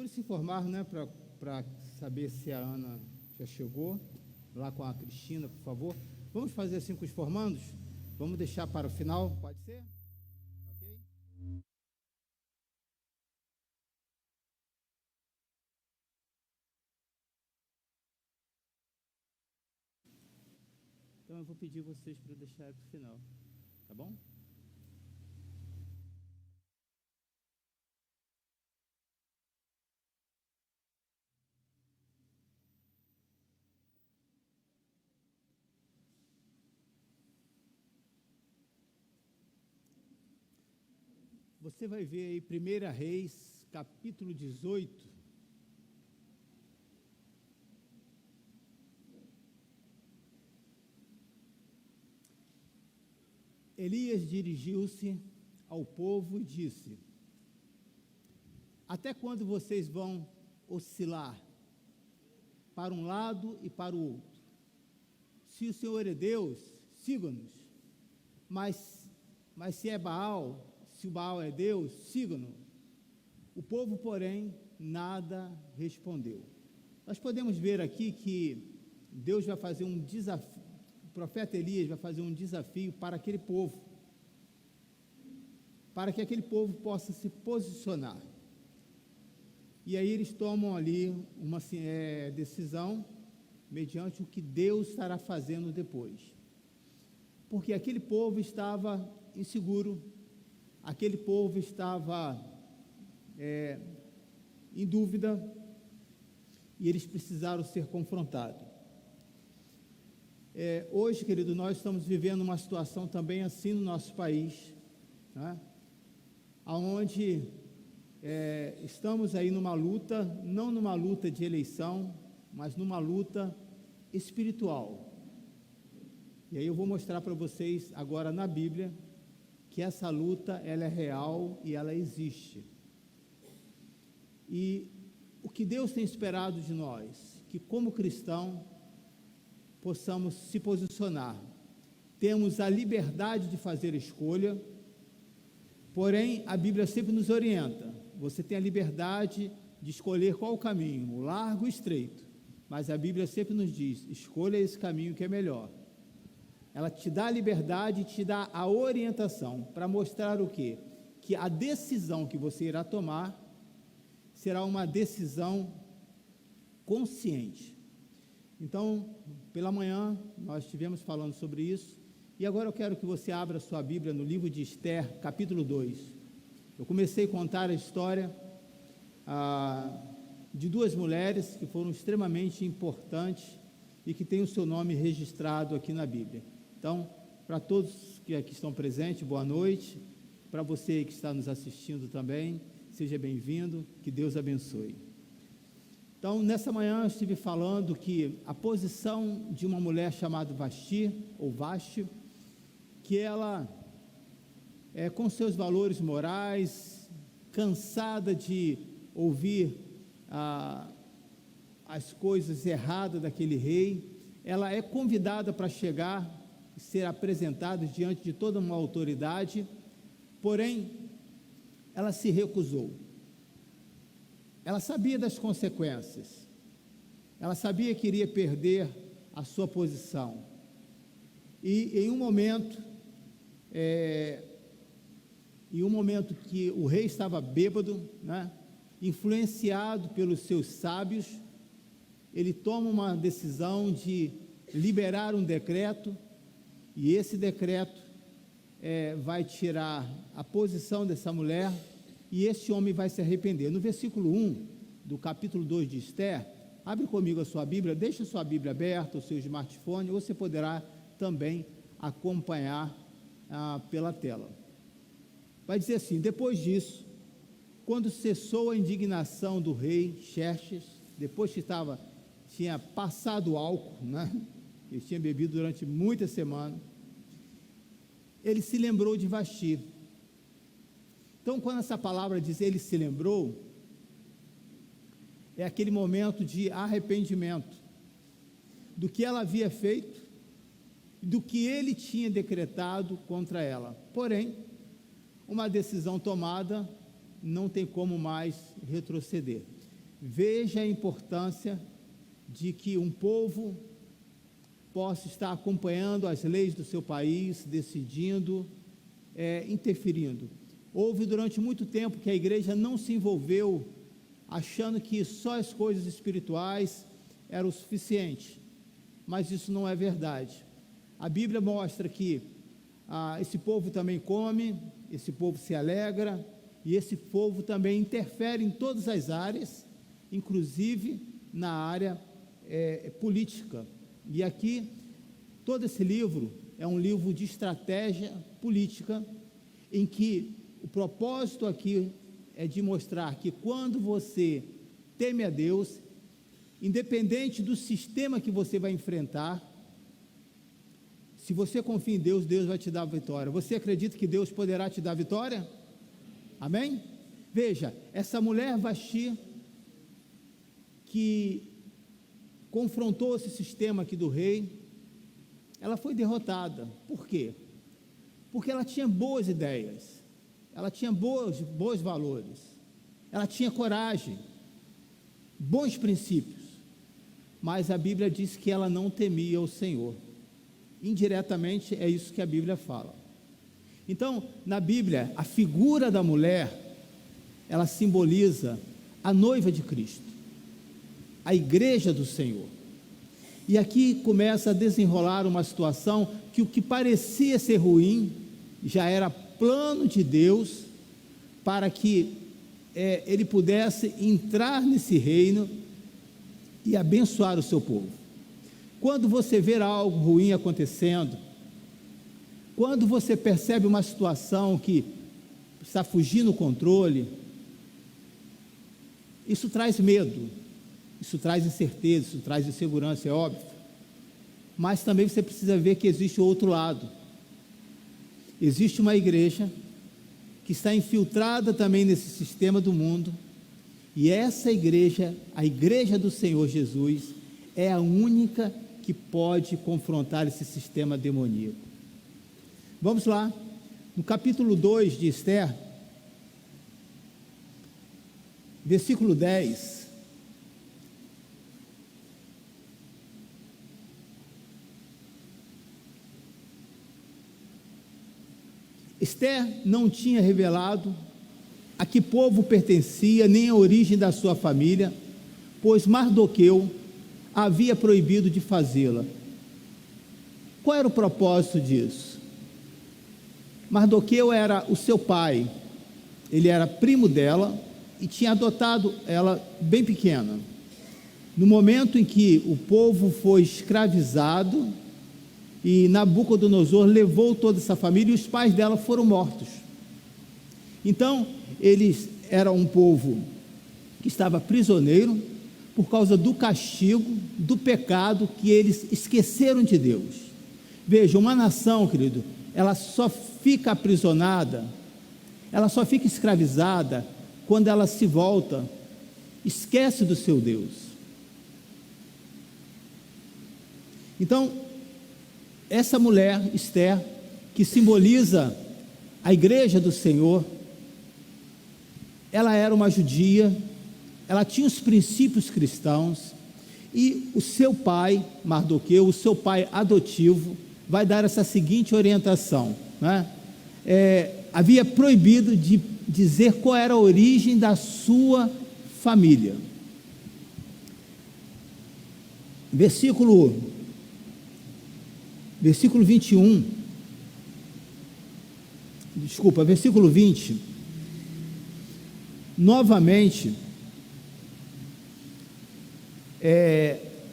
Procure se informar, né, para saber se a Ana já chegou, lá com a Cristina, por favor. Vamos fazer assim com os formandos? Vamos deixar para o final, pode ser? Ok? Então eu vou pedir vocês para deixar para o final, tá bom? Você vai ver aí 1 Reis, capítulo 18. Elias dirigiu-se ao povo e disse: até quando vocês vão oscilar para um lado e para o outro? Se o Senhor é Deus, sigam-nos. Mas se é Baal, se o Baal é Deus, sigam-no. O povo, porém, nada respondeu. Nós podemos ver aqui que Deus vai fazer um desafio, o profeta Elias vai fazer um desafio para aquele povo, para que aquele povo possa se posicionar. E aí eles tomam ali uma decisão, mediante o que Deus estará fazendo depois. Porque aquele povo estava inseguro, aquele povo estava em dúvida, e eles precisaram ser confrontados. Hoje, querido, nós estamos vivendo uma situação também assim no nosso país, né? Onde estamos aí numa luta, não numa luta de eleição, mas numa luta espiritual. E aí eu vou mostrar para vocês agora na Bíblia que essa luta, ela é real e ela existe. E o que Deus tem esperado de nós, que como cristão possamos se posicionar. Temos a liberdade de fazer escolha, porém a Bíblia sempre nos orienta. Você tem a liberdade de escolher qual o caminho, o largo ou estreito, mas a Bíblia sempre nos diz: escolha esse caminho que é melhor. Ela te dá a liberdade, te dá a orientação para mostrar o quê? Que a decisão que você irá tomar será uma decisão consciente. Então, pela manhã, nós estivemos falando sobre isso, e agora eu quero que você abra sua Bíblia no livro de Esther, capítulo 2. Eu comecei a contar a história de duas mulheres que foram extremamente importantes e que têm o seu nome registrado aqui na Bíblia. Então, para todos que aqui estão presentes, boa noite. Para você que está nos assistindo também, seja bem-vindo, que Deus abençoe. Então, nessa manhã eu estive falando que a posição de uma mulher chamada Vasti, ou Vasti, que ela, com seus valores morais, cansada de ouvir as coisas erradas daquele rei, ela é convidada para chegar e ser apresentada diante de toda uma autoridade, porém, ela se recusou. Ela sabia das consequências, ela sabia que iria perder a sua posição, e em um momento que o rei estava bêbado, né, influenciado pelos seus sábios, ele toma uma decisão de liberar um decreto, e esse decreto vai tirar a posição dessa mulher, e esse homem vai se arrepender. No versículo 1 do capítulo 2 de Esther, abre comigo a sua Bíblia, deixa a sua Bíblia aberta, o seu smartphone, ou você poderá também acompanhar pela tela. Vai dizer assim: depois disso, quando cessou a indignação do rei Xerxes, depois que tinha passado o álcool, né? Ele tinha bebido durante muitas semanas, ele se lembrou de Vasti. Então, quando essa palavra diz ele se lembrou, é aquele momento de arrependimento do que ela havia feito, do que ele tinha decretado contra ela. Porém, uma decisão tomada não tem como mais retroceder. Veja a importância de que um povo possa estar acompanhando as leis do seu país, decidindo, interferindo. Houve durante muito tempo que a igreja não se envolveu, achando que só as coisas espirituais eram o suficiente, mas isso não é verdade. A Bíblia mostra que esse povo também come, esse povo se alegra, e esse povo também interfere em todas as áreas, inclusive na área política. E aqui, todo esse livro é um livro de estratégia política, em que o propósito aqui é de mostrar que quando você teme a Deus, independente do sistema que você vai enfrentar, se você confia em Deus, Deus vai te dar a vitória. Você acredita que Deus poderá te dar a vitória? Amém? Veja, essa mulher Vasti, que confrontou esse sistema aqui do rei, ela foi derrotada. Por quê? Porque ela tinha boas ideias, ela tinha bons valores, ela tinha coragem, bons princípios, mas a Bíblia diz que ela não temia o Senhor. Indiretamente é isso que a Bíblia fala. Então, na Bíblia, a figura da mulher, ela simboliza a noiva de Cristo, a igreja do Senhor. E aqui começa a desenrolar uma situação que o que parecia ser ruim, já era plano de Deus, para que ele pudesse entrar nesse reino e abençoar o seu povo. Quando você vê algo ruim acontecendo, quando você percebe uma situação que está fugindo do controle, isso traz medo, isso traz incerteza, isso traz insegurança, é óbvio, mas também você precisa ver que existe o outro lado. Existe uma igreja que está infiltrada também nesse sistema do mundo, e essa igreja, a igreja do Senhor Jesus, é a única que pode confrontar esse sistema demoníaco. Vamos lá, no capítulo 2 de Esther, versículo 10, Esther não tinha revelado a que povo pertencia, nem a origem da sua família, pois Mardoqueu havia proibido de fazê-la. Qual era o propósito disso? Mardoqueu era o seu pai, ele era primo dela e tinha adotado ela bem pequena. No momento em que o povo foi escravizado e Nabucodonosor levou toda essa família e os pais dela foram mortos. Então, eles eram um povo que estava prisioneiro por causa do castigo, do pecado, que eles esqueceram de Deus. Veja, uma nação, querido, ela só fica aprisionada, ela só fica escravizada quando ela se volta, esquece do seu Deus. Então, essa mulher, Esther, que simboliza a igreja do Senhor, ela era uma judia, ela tinha os princípios cristãos, e o seu pai, Mardoqueu, o seu pai adotivo, vai dar essa seguinte orientação, né? Havia proibido de dizer qual era a origem da sua família. Versículo 21, versículo 20, novamente,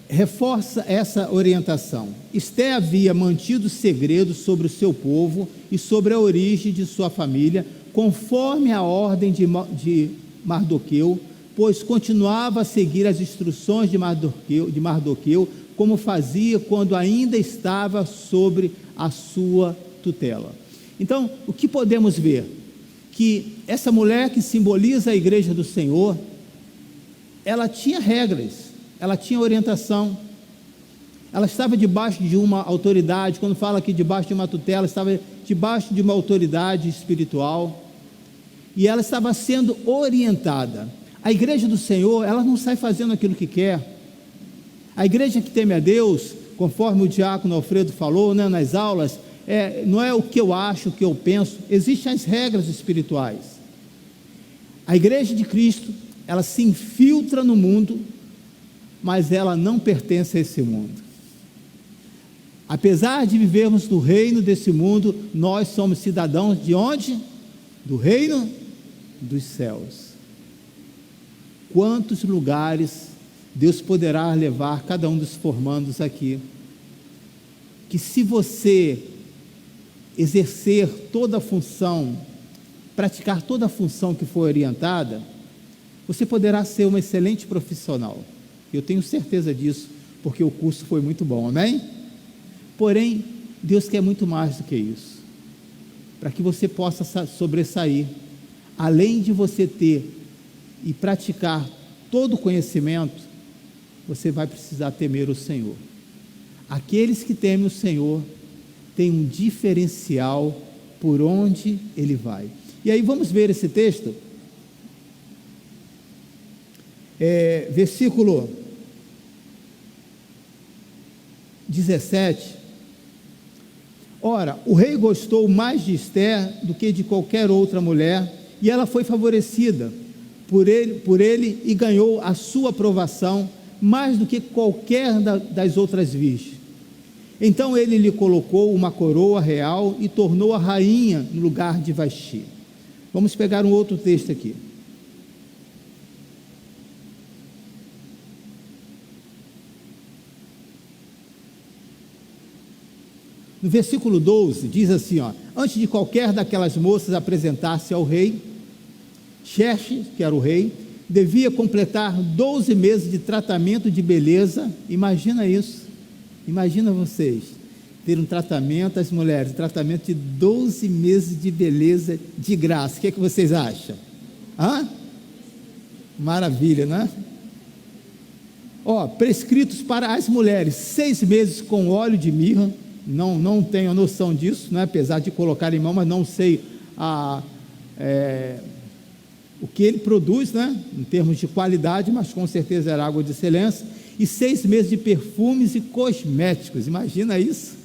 reforça essa orientação. Esther havia mantido segredo sobre o seu povo e sobre a origem de sua família, conforme a ordem de Mardoqueu, pois continuava a seguir as instruções de Mardoqueu, como fazia quando ainda estava sobre a sua tutela. Então, o que podemos ver? Que essa mulher que simboliza a igreja do Senhor, ela tinha regras, ela tinha orientação, ela estava debaixo de uma autoridade. Quando fala aqui debaixo de uma tutela, estava debaixo de uma autoridade espiritual, e ela estava sendo orientada. A igreja do Senhor, ela não sai fazendo aquilo que quer. A igreja que teme a Deus, conforme o diácono Alfredo falou, né, nas aulas, não é o que eu acho, o que eu penso, existem as regras espirituais. A igreja de Cristo, ela se infiltra no mundo, mas ela não pertence a esse mundo. Apesar de vivermos no reino desse mundo, nós somos cidadãos de onde? Do reino dos céus. Quantos lugares Deus poderá levar cada um dos formandos aqui, que se você exercer toda a função, praticar toda a função que foi orientada, você poderá ser um excelente profissional. Eu tenho certeza disso, porque o curso foi muito bom, amém? Porém, Deus quer muito mais do que isso, para que você possa sobressair, além de você ter e praticar todo o conhecimento, você vai precisar temer o Senhor. Aqueles que temem o Senhor têm um diferencial por onde ele vai. E aí vamos ver esse texto, versículo 17. Ora, o rei gostou mais de Esther do que de qualquer outra mulher, e ela foi favorecida por ele e ganhou a sua aprovação mais do que qualquer das outras virgens. Então ele lhe colocou uma coroa real e tornou-a rainha no lugar de Vasti. Vamos pegar um outro texto aqui. No versículo 12, diz assim, antes de qualquer daquelas moças apresentar-se ao rei, Xerxes, que era o rei, devia completar 12 meses de tratamento de beleza. Imagina isso, imagina vocês, ter um tratamento, as mulheres, tratamento de 12 meses de beleza de graça. O que é que vocês acham? Maravilha, né? Prescritos para as mulheres, 6 meses com óleo de mirra. Não tenho noção disso, né? Apesar de colocar em mão, mas não sei o que ele produz, né? Em termos de qualidade, mas com certeza era água de excelência. E 6 meses de perfumes e cosméticos. Imagina isso?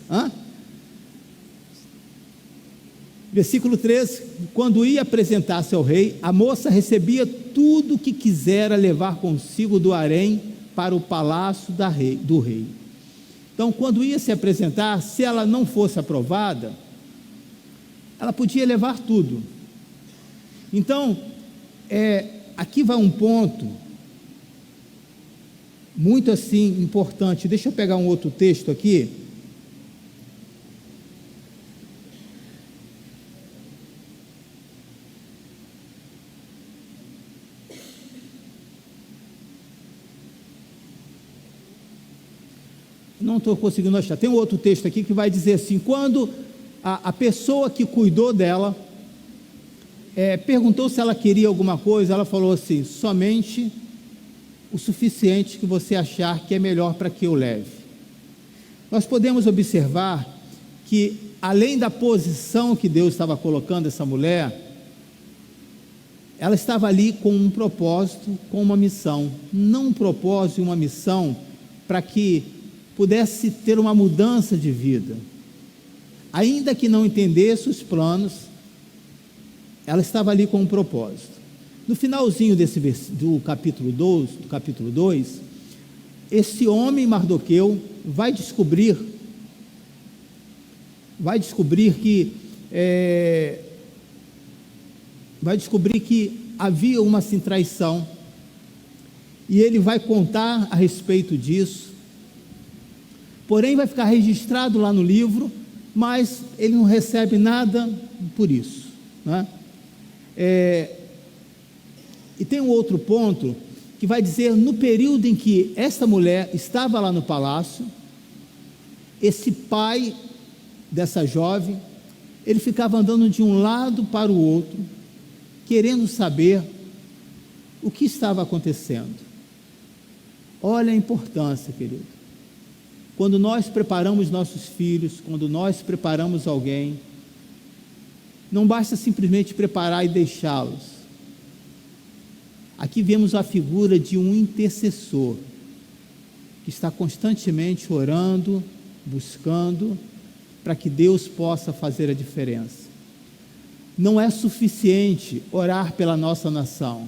Versículo 13: quando ia apresentar-se ao rei, a moça recebia tudo o que quisera levar consigo do harém para o palácio do rei. Então, quando ia se apresentar, se ela não fosse aprovada, ela podia levar tudo. Então, aqui vai um ponto muito assim importante. Deixa eu pegar um outro texto aqui. Não estou conseguindo achar. Tem um outro texto aqui que vai dizer assim: quando a pessoa que cuidou dela perguntou se ela queria alguma coisa, ela falou assim: somente o suficiente que você achar que é melhor para que eu leve. Nós podemos observar que, além da posição que Deus estava colocando essa mulher, ela estava ali com um propósito, com uma missão. Não um propósito e uma missão para que pudesse ter uma mudança de vida. Ainda que não entendesse os planos, ela estava ali com um propósito. No finalzinho do capítulo 2, esse homem Mardoqueu vai descobrir que havia uma assim, traição, e ele vai contar a respeito disso. Porém vai ficar registrado lá no livro, mas ele não recebe nada por isso, né? E tem um outro ponto que vai dizer: no período em que esta mulher estava lá no palácio, esse pai dessa jovem, ele ficava andando de um lado para o outro, querendo saber o que estava acontecendo. Olha a importância, querido. Quando nós preparamos nossos filhos, quando nós preparamos alguém, não basta simplesmente preparar e deixá-los. Aqui vemos a figura de um intercessor, que está constantemente orando, buscando, para que Deus possa fazer a diferença. Não é suficiente orar pela nossa nação,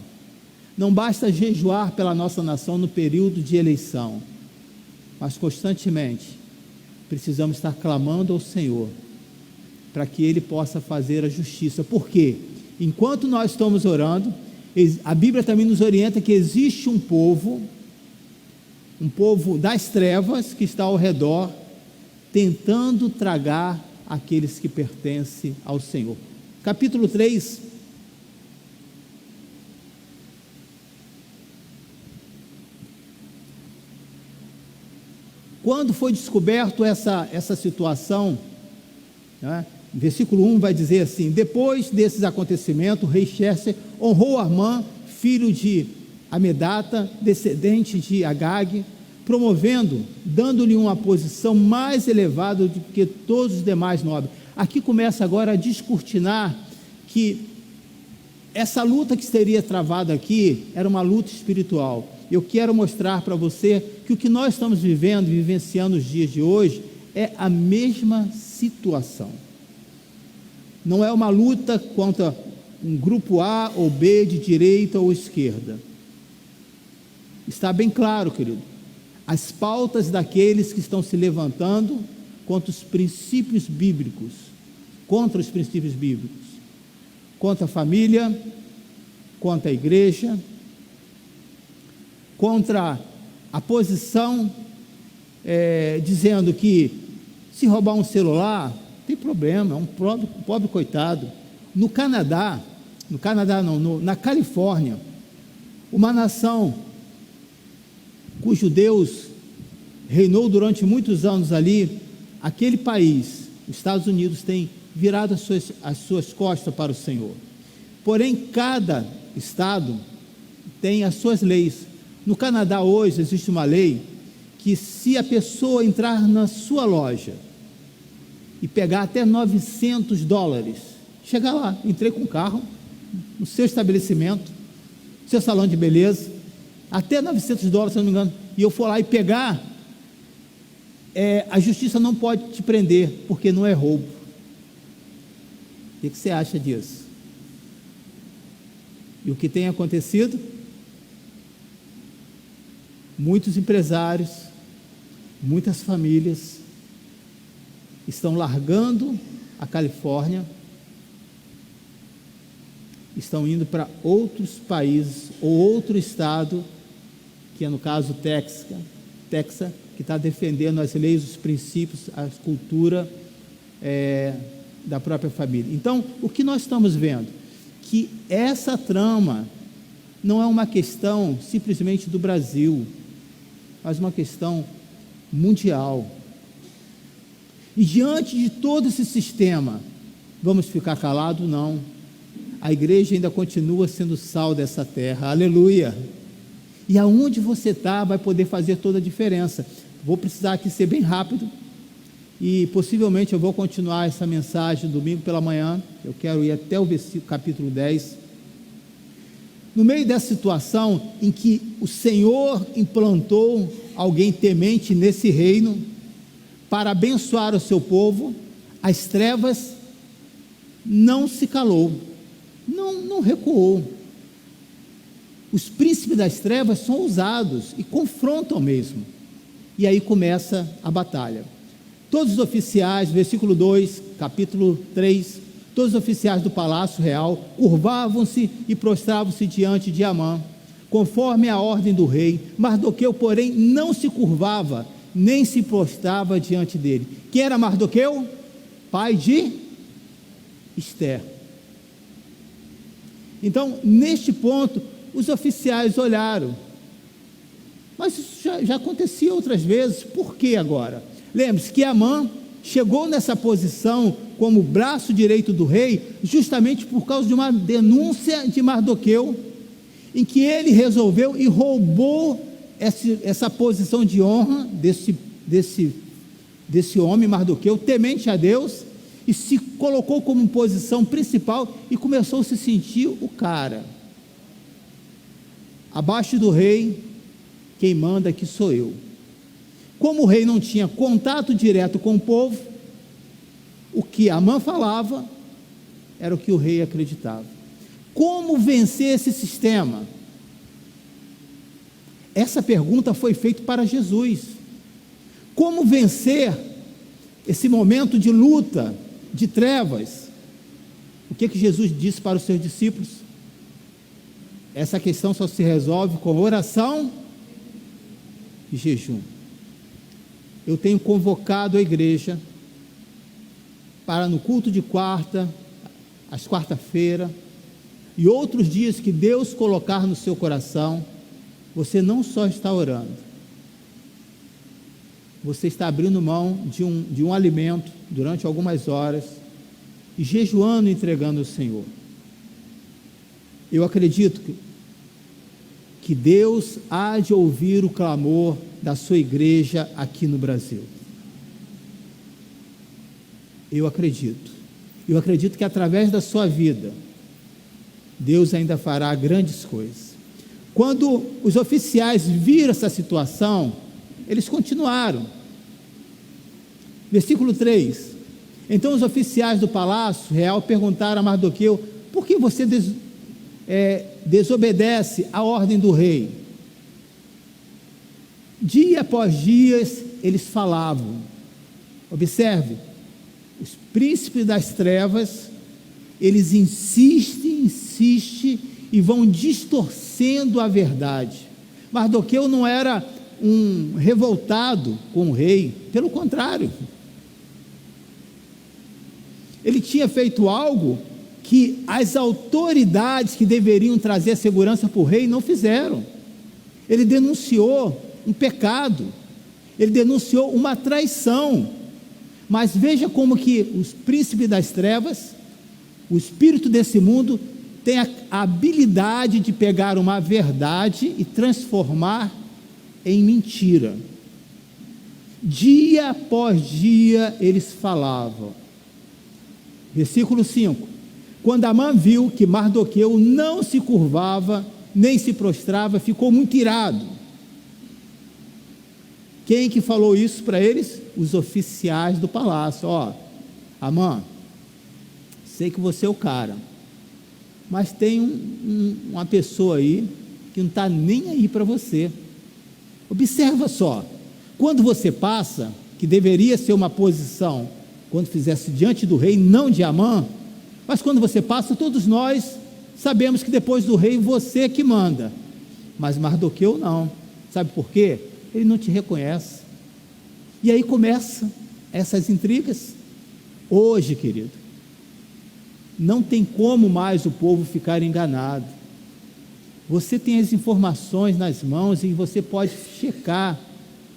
não basta jejuar pela nossa nação no período de eleição, mas constantemente precisamos estar clamando ao Senhor, para que Ele possa fazer a justiça. Por quê? Enquanto nós estamos orando, a Bíblia também nos orienta que existe um povo das trevas que está ao redor, tentando tragar aqueles que pertencem ao Senhor. Capítulo 3. Quando foi descoberto essa situação, né, versículo 1 vai dizer assim: depois desses acontecimentos, o rei Xerxes honrou Amã, filho de Amedata, descendente de Agag, dando-lhe uma posição mais elevada do que todos os demais nobres. Aqui começa agora a descortinar que essa luta que seria travada aqui era uma luta espiritual. Eu quero mostrar para você que o que nós estamos vivenciando nos dias de hoje, é a mesma situação. Não é uma luta contra um grupo A ou B, de direita ou esquerda. Está bem claro, querido, as pautas daqueles que estão se levantando contra os princípios bíblicos, contra a família, contra a igreja, contra a posição, dizendo que se roubar um celular, não tem problema, é um pobre coitado. Na Califórnia, uma nação cujo Deus reinou durante muitos anos ali, aquele país, os Estados Unidos, tem virado as suas costas para o Senhor. Porém, cada estado tem as suas leis. No Canadá hoje existe uma lei que, se a pessoa entrar na sua loja e pegar até $900, chegar lá, entrei com o carro no seu estabelecimento, seu salão de beleza, até $900, se eu não me engano, e eu for lá e pegar, a justiça não pode te prender, porque não é roubo. O que você acha disso? E o que tem acontecido? Muitos empresários, muitas famílias estão largando a Califórnia, estão indo para outros países ou outro estado, que é no caso Texas, que está defendendo as leis, os princípios, a cultura da própria família. Então, o que nós estamos vendo? Que essa trama não é uma questão simplesmente do Brasil, mas uma questão mundial. E diante de todo esse sistema, vamos ficar calados? Não. A igreja ainda continua sendo sal dessa terra, aleluia. E aonde você está vai poder fazer toda a diferença. Vou precisar aqui ser bem rápido, e possivelmente eu vou continuar essa mensagem domingo pela manhã. Eu quero ir até o capítulo 10. No meio dessa situação em que o Senhor implantou alguém temente nesse reino para abençoar o seu povo, as trevas não se calou, não recuou. Os príncipes das trevas são ousados e confrontam mesmo. E aí começa a batalha. Todos os oficiais, versículo 2, capítulo 3, todos os oficiais do palácio real curvavam-se e prostravam-se diante de Amã, conforme a ordem do rei. Mardoqueu, porém, não se curvava, nem se prostrava diante dele. Quem era Mardoqueu? Pai de Ester. Então, neste ponto, os oficiais olharam, mas isso já acontecia outras vezes. Por que agora? Lembre-se que Amã chegou nessa posição como braço direito do rei, justamente por causa de uma denúncia de Mardoqueu, em que ele resolveu e roubou essa posição de honra desse homem, Mardoqueu, temente a Deus, e se colocou como posição principal e começou a se sentir o cara. abaixo do rei, quem manda aqui sou eu. Como o rei não tinha contato direto com o povo, o que Amã falava era o que o rei acreditava. Como vencer esse sistema? Essa pergunta foi feita para Jesus. Como vencer esse momento de luta, de trevas? O que Jesus disse para os seus discípulos? Essa questão só se resolve com oração e jejum. Eu tenho convocado a igreja para no culto de quarta, às quarta-feira, e outros dias que Deus colocar no seu coração, você não só está orando, você está abrindo mão de um alimento durante algumas horas, e jejuando e entregando ao Senhor. Eu acredito que Deus há de ouvir o clamor da sua igreja aqui no Brasil. Eu acredito que através da sua vida, Deus ainda fará grandes coisas. Quando os oficiais viram essa situação, eles continuaram. Versículo 3: então os oficiais do palácio real perguntaram a Mardoqueu: por que você desobedece à ordem do rei? Dia após dia eles falavam. Observe, os príncipes das trevas, eles insistem e vão distorcendo a verdade. Mardoqueu não era um revoltado com o rei, pelo contrário, ele tinha feito algo que as autoridades que deveriam trazer a segurança para o rei não fizeram. Ele denunciou um pecado, ele denunciou uma traição. Mas veja como que os príncipes das trevas, o espírito desse mundo, tem a habilidade de pegar uma verdade e transformar em mentira. Dia após dia eles falavam. Versículo 5: quando Amã viu que Mardoqueu não se curvava, nem se prostrava, ficou muito irado. Quem que falou isso para eles? Os oficiais do palácio. Amã, sei que você é o cara, mas tem uma pessoa aí que não está nem aí para você. Observa só, quando você passa, que deveria ser uma posição, quando fizesse diante do rei, não de Amã, mas quando você passa, todos nós sabemos que depois do rei você é que manda, mas Mardoqueu não. Sabe por quê? Ele não te reconhece. E aí começam essas intrigas. Hoje, querido, não tem como mais o povo ficar enganado. Você tem as informações nas mãos e você pode checar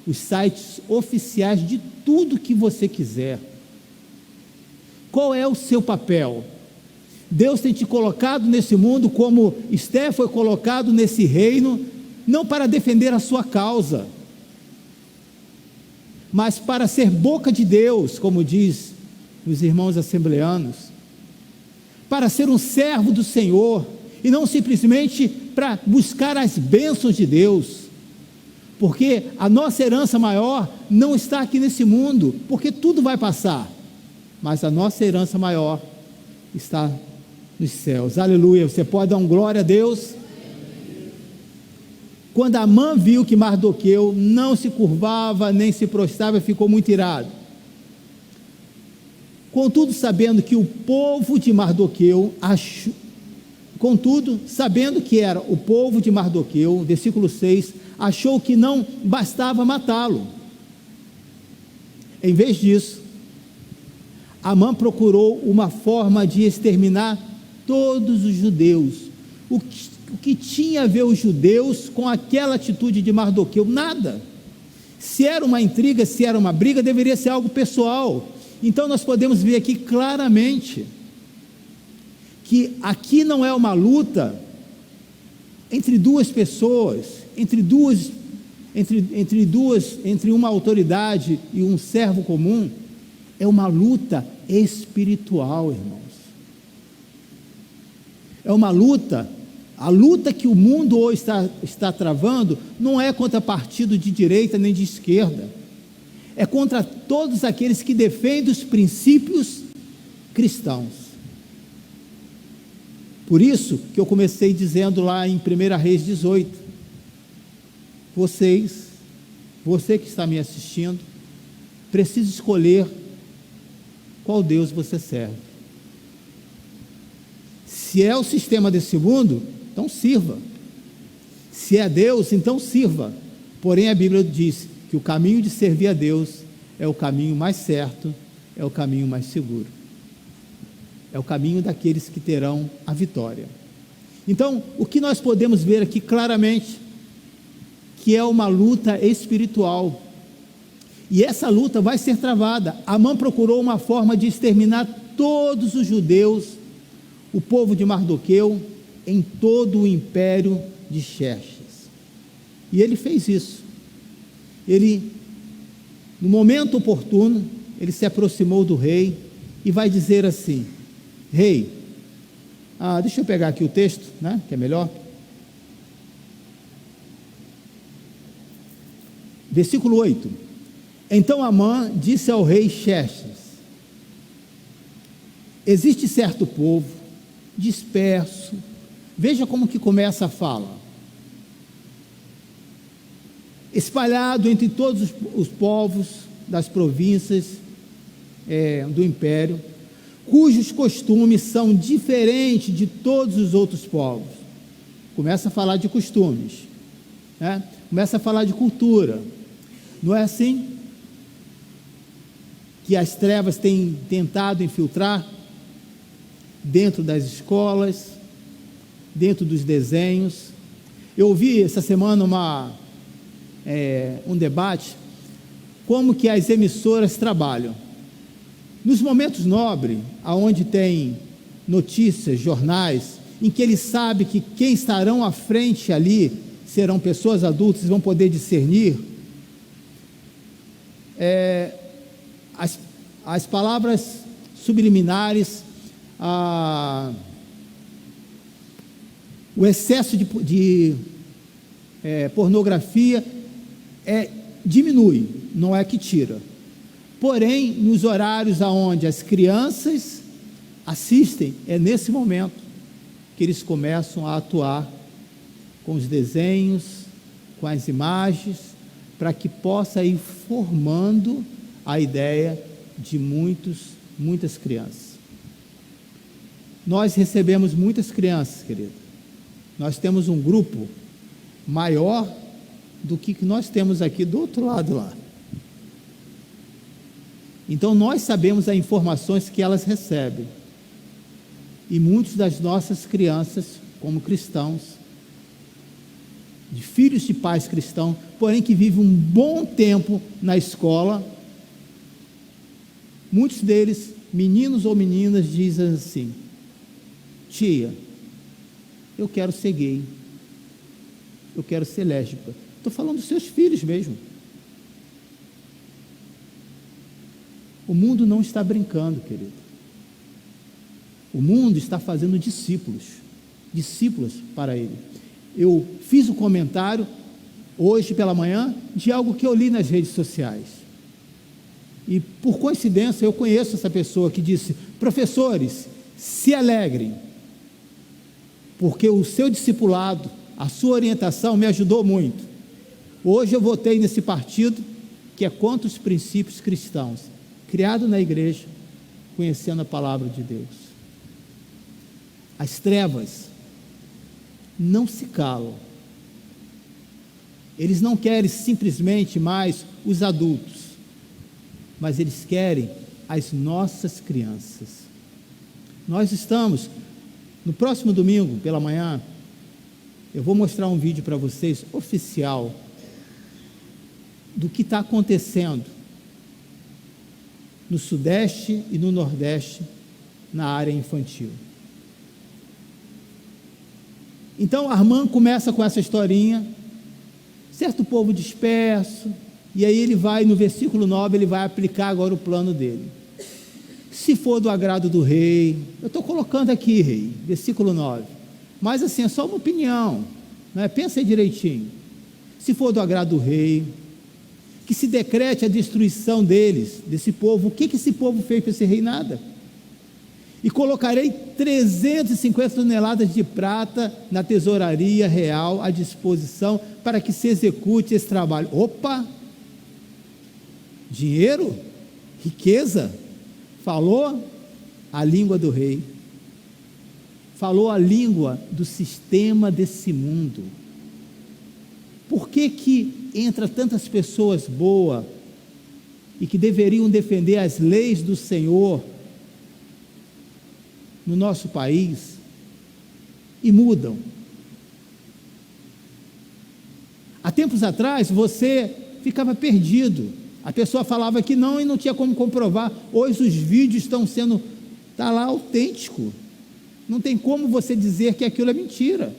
os sites oficiais de tudo que você quiser. Qual é o seu papel? Deus tem te colocado nesse mundo, como Esther foi colocado nesse reino, não para defender a sua causa, mas para ser boca de Deus, como diz os irmãos assembleanos, para ser um servo do Senhor, e não simplesmente para buscar as bênçãos de Deus, porque a nossa herança maior não está aqui nesse mundo, porque tudo vai passar, mas a nossa herança maior está nos céus. Aleluia. Você pode dar um glória a Deus? Quando Amã viu que Mardoqueu não se curvava nem se prostrava, ficou muito irado. Contudo, sabendo que o povo de Mardoqueu sabendo que era o povo de Mardoqueu, versículo 6, achou que não bastava matá-lo. Em vez disso, Amã procurou uma forma de exterminar todos os judeus. O que tinha a ver os judeus com aquela atitude de Mardoqueu? Nada. Se era uma intriga, se era uma briga, deveria ser algo pessoal. Então nós podemos ver aqui claramente que aqui não é uma luta entre duas pessoas, entre uma autoridade e um servo comum. É uma luta espiritual, irmãos. É uma luta A luta que o mundo hoje está travando não é contra partido de direita nem de esquerda, é contra todos aqueles que defendem os princípios cristãos. Por isso que eu comecei dizendo lá em 1 Reis 18, você que está me assistindo, precisa escolher qual Deus você serve. Se é o sistema desse mundo, então sirva. Se é Deus, então sirva. Porém, a Bíblia diz que o caminho de servir a Deus é o caminho mais certo, é o caminho mais seguro. É o caminho daqueles que terão a vitória. Então, o que nós podemos ver aqui claramente, que é uma luta espiritual. E essa luta vai ser travada. Amã procurou uma forma de exterminar todos os judeus, o povo de Mardoqueu, em todo o império de Xerxes. E ele fez isso. Ele, no momento oportuno, ele se aproximou do rei e vai dizer assim: rei, deixa eu pegar aqui o texto, né, que é melhor. Versículo 8. Então Amã disse ao rei Xerxes: existe certo povo disperso. Veja como que começa a fala. Espalhado entre todos os povos das províncias do império, cujos costumes são diferentes de todos os outros povos. Começa a falar de costumes, né? Começa a falar de cultura. Não é assim que as trevas têm tentado infiltrar dentro das escolas, dentro dos desenhos? Eu ouvi essa semana um debate, como que as emissoras trabalham. Nos momentos nobres, onde tem notícias, jornais, em que ele sabe que quem estarão à frente ali serão pessoas adultas, vão poder discernir, as palavras subliminares, o excesso de pornografia diminui, não é que tira. Porém, nos horários onde as crianças assistem, é nesse momento que eles começam a atuar com os desenhos, com as imagens, para que possa ir formando a ideia de muitas crianças. Nós recebemos muitas crianças, querido. Nós temos um grupo maior do que nós temos aqui do outro lado lá. Então nós sabemos as informações que elas recebem. E muitas das nossas crianças, como cristãos, de filhos de pais cristãos, porém que vivem um bom tempo na escola, muitos deles, meninos ou meninas, dizem assim: tia, eu quero ser gay, eu quero ser lésbica. Estou falando dos seus filhos mesmo. O mundo não está brincando, querido. O mundo está fazendo discípulos para ele. Eu fiz um comentário hoje pela manhã de algo que eu li nas redes sociais. E por coincidência eu conheço essa pessoa que disse: professores, se alegrem, porque o seu discipulado, a sua orientação me ajudou muito. Hoje eu votei nesse partido que é contra os princípios cristãos, criado na igreja, conhecendo a palavra de Deus. As trevas não se calam. Eles não querem simplesmente mais os adultos, mas eles querem as nossas crianças. Nós estamos, no próximo domingo, pela manhã, eu vou mostrar um vídeo para vocês, oficial, do que está acontecendo no Sudeste e no Nordeste, na área infantil. Então, Amã começa com essa historinha, certo povo disperso, e aí ele vai, no versículo 9, ele vai aplicar agora o plano dele. Se for do agrado do rei, eu estou colocando aqui, rei, versículo 9, Mas assim, é só uma opinião, né? Pensa aí direitinho. Se for do agrado do rei, que se decrete a destruição deles, desse povo. O que esse povo fez para esse rei? Nada. E colocarei 350 toneladas de prata na tesouraria real à disposição para que se execute esse trabalho. Opa! Dinheiro? Riqueza? Falou a língua do rei. Falou a língua do sistema desse mundo. Por que entra tantas pessoas boas e que deveriam defender as leis do Senhor no nosso país e mudam? Há tempos atrás você ficava perdido, a pessoa falava que não e não tinha como comprovar. Hoje os vídeos está lá autêntico, não tem como você dizer que aquilo é mentira.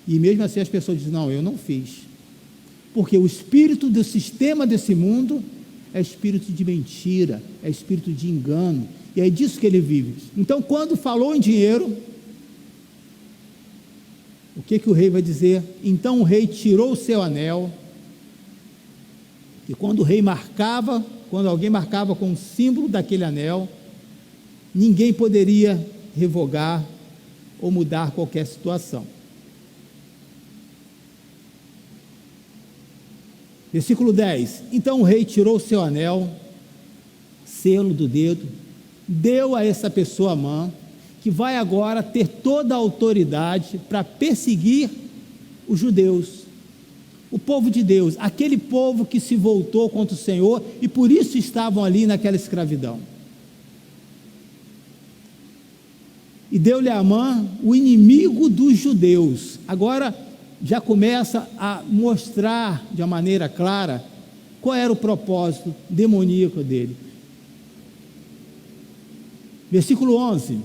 E mesmo assim as pessoas dizem, não, eu não fiz, porque o espírito do sistema desse mundo é espírito de mentira, é espírito de engano, e é disso que ele vive. Então, quando falou em dinheiro, o que o rei vai dizer? Então o rei tirou o seu anel, e quando alguém marcava com o símbolo daquele anel, ninguém poderia revogar ou mudar qualquer situação. Versículo 10, então o rei tirou o seu anel, selo do dedo, deu a essa pessoa a mão, que vai agora ter toda a autoridade para perseguir os judeus, o povo de Deus, aquele povo que se voltou contra o Senhor e por isso estavam ali naquela escravidão. E deu-lhe a mão o inimigo dos judeus. Agora já começa a mostrar de uma maneira clara qual era o propósito demoníaco dele. Versículo 11,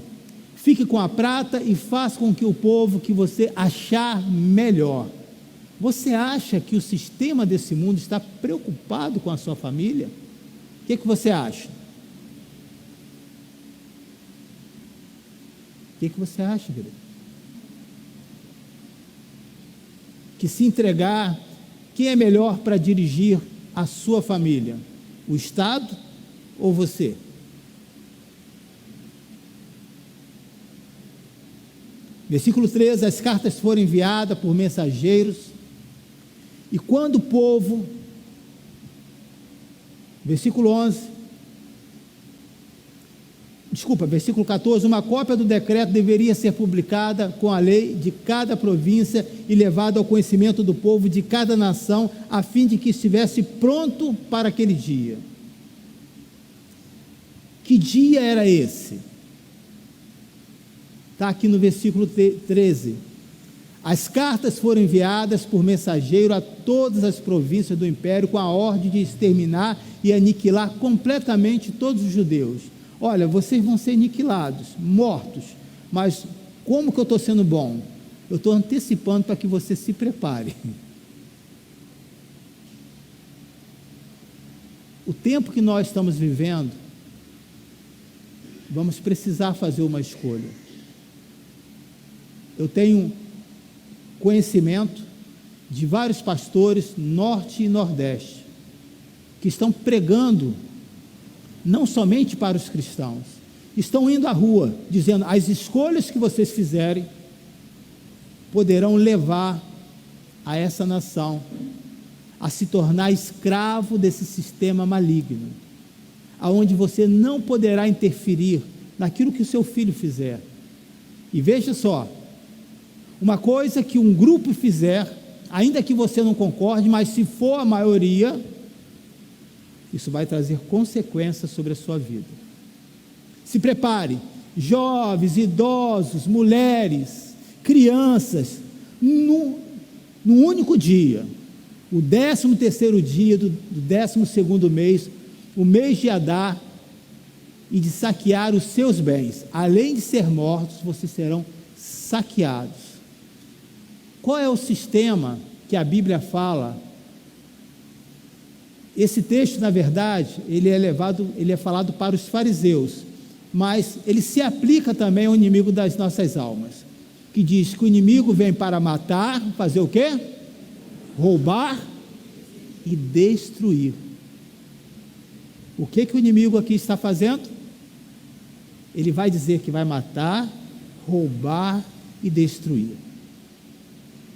fique com a prata e faça com que o povo que você achar melhor. Você acha que o sistema desse mundo está preocupado com a sua família? O que você acha? O que você acha, querido? Que se entregar, quem é melhor para dirigir a sua família? O Estado ou você? Versículo 13, as cartas foram enviadas por mensageiros, e quando o povo, versículo 14, uma cópia do decreto deveria ser publicada com a lei de cada província e levada ao conhecimento do povo de cada nação, a fim de que estivesse pronto para aquele dia. Que dia era esse? Está aqui no versículo 13. As cartas foram enviadas por mensageiro a todas as províncias do império com a ordem de exterminar e aniquilar completamente todos os judeus. Olha, vocês vão ser aniquilados, mortos, mas como que eu estou sendo bom? Eu estou antecipando para que você se prepare. O tempo que nós estamos vivendo, vamos precisar fazer uma escolha. Eu tenho conhecimento de vários pastores norte e nordeste que estão pregando não somente para os cristãos, estão indo à rua dizendo: as escolhas que vocês fizerem poderão levar a essa nação a se tornar escravo desse sistema maligno, aonde você não poderá interferir naquilo que o seu filho fizer. E veja só, uma coisa que um grupo fizer, ainda que você não concorde, mas se for a maioria, isso vai trazer consequências sobre a sua vida. Se prepare, jovens, idosos, mulheres, crianças, num único dia, o 13º dia do 12º mês, o mês de Adar, e de saquear os seus bens. Além de ser mortos, vocês serão saqueados. Qual é o sistema que a Bíblia fala? Esse texto, na verdade, ele é falado para os fariseus, mas ele se aplica também ao inimigo das nossas almas. que diz que o inimigo vem para matar, fazer o quê? Roubar e destruir. O que o inimigo aqui está fazendo? Ele vai dizer que vai matar, roubar e destruir.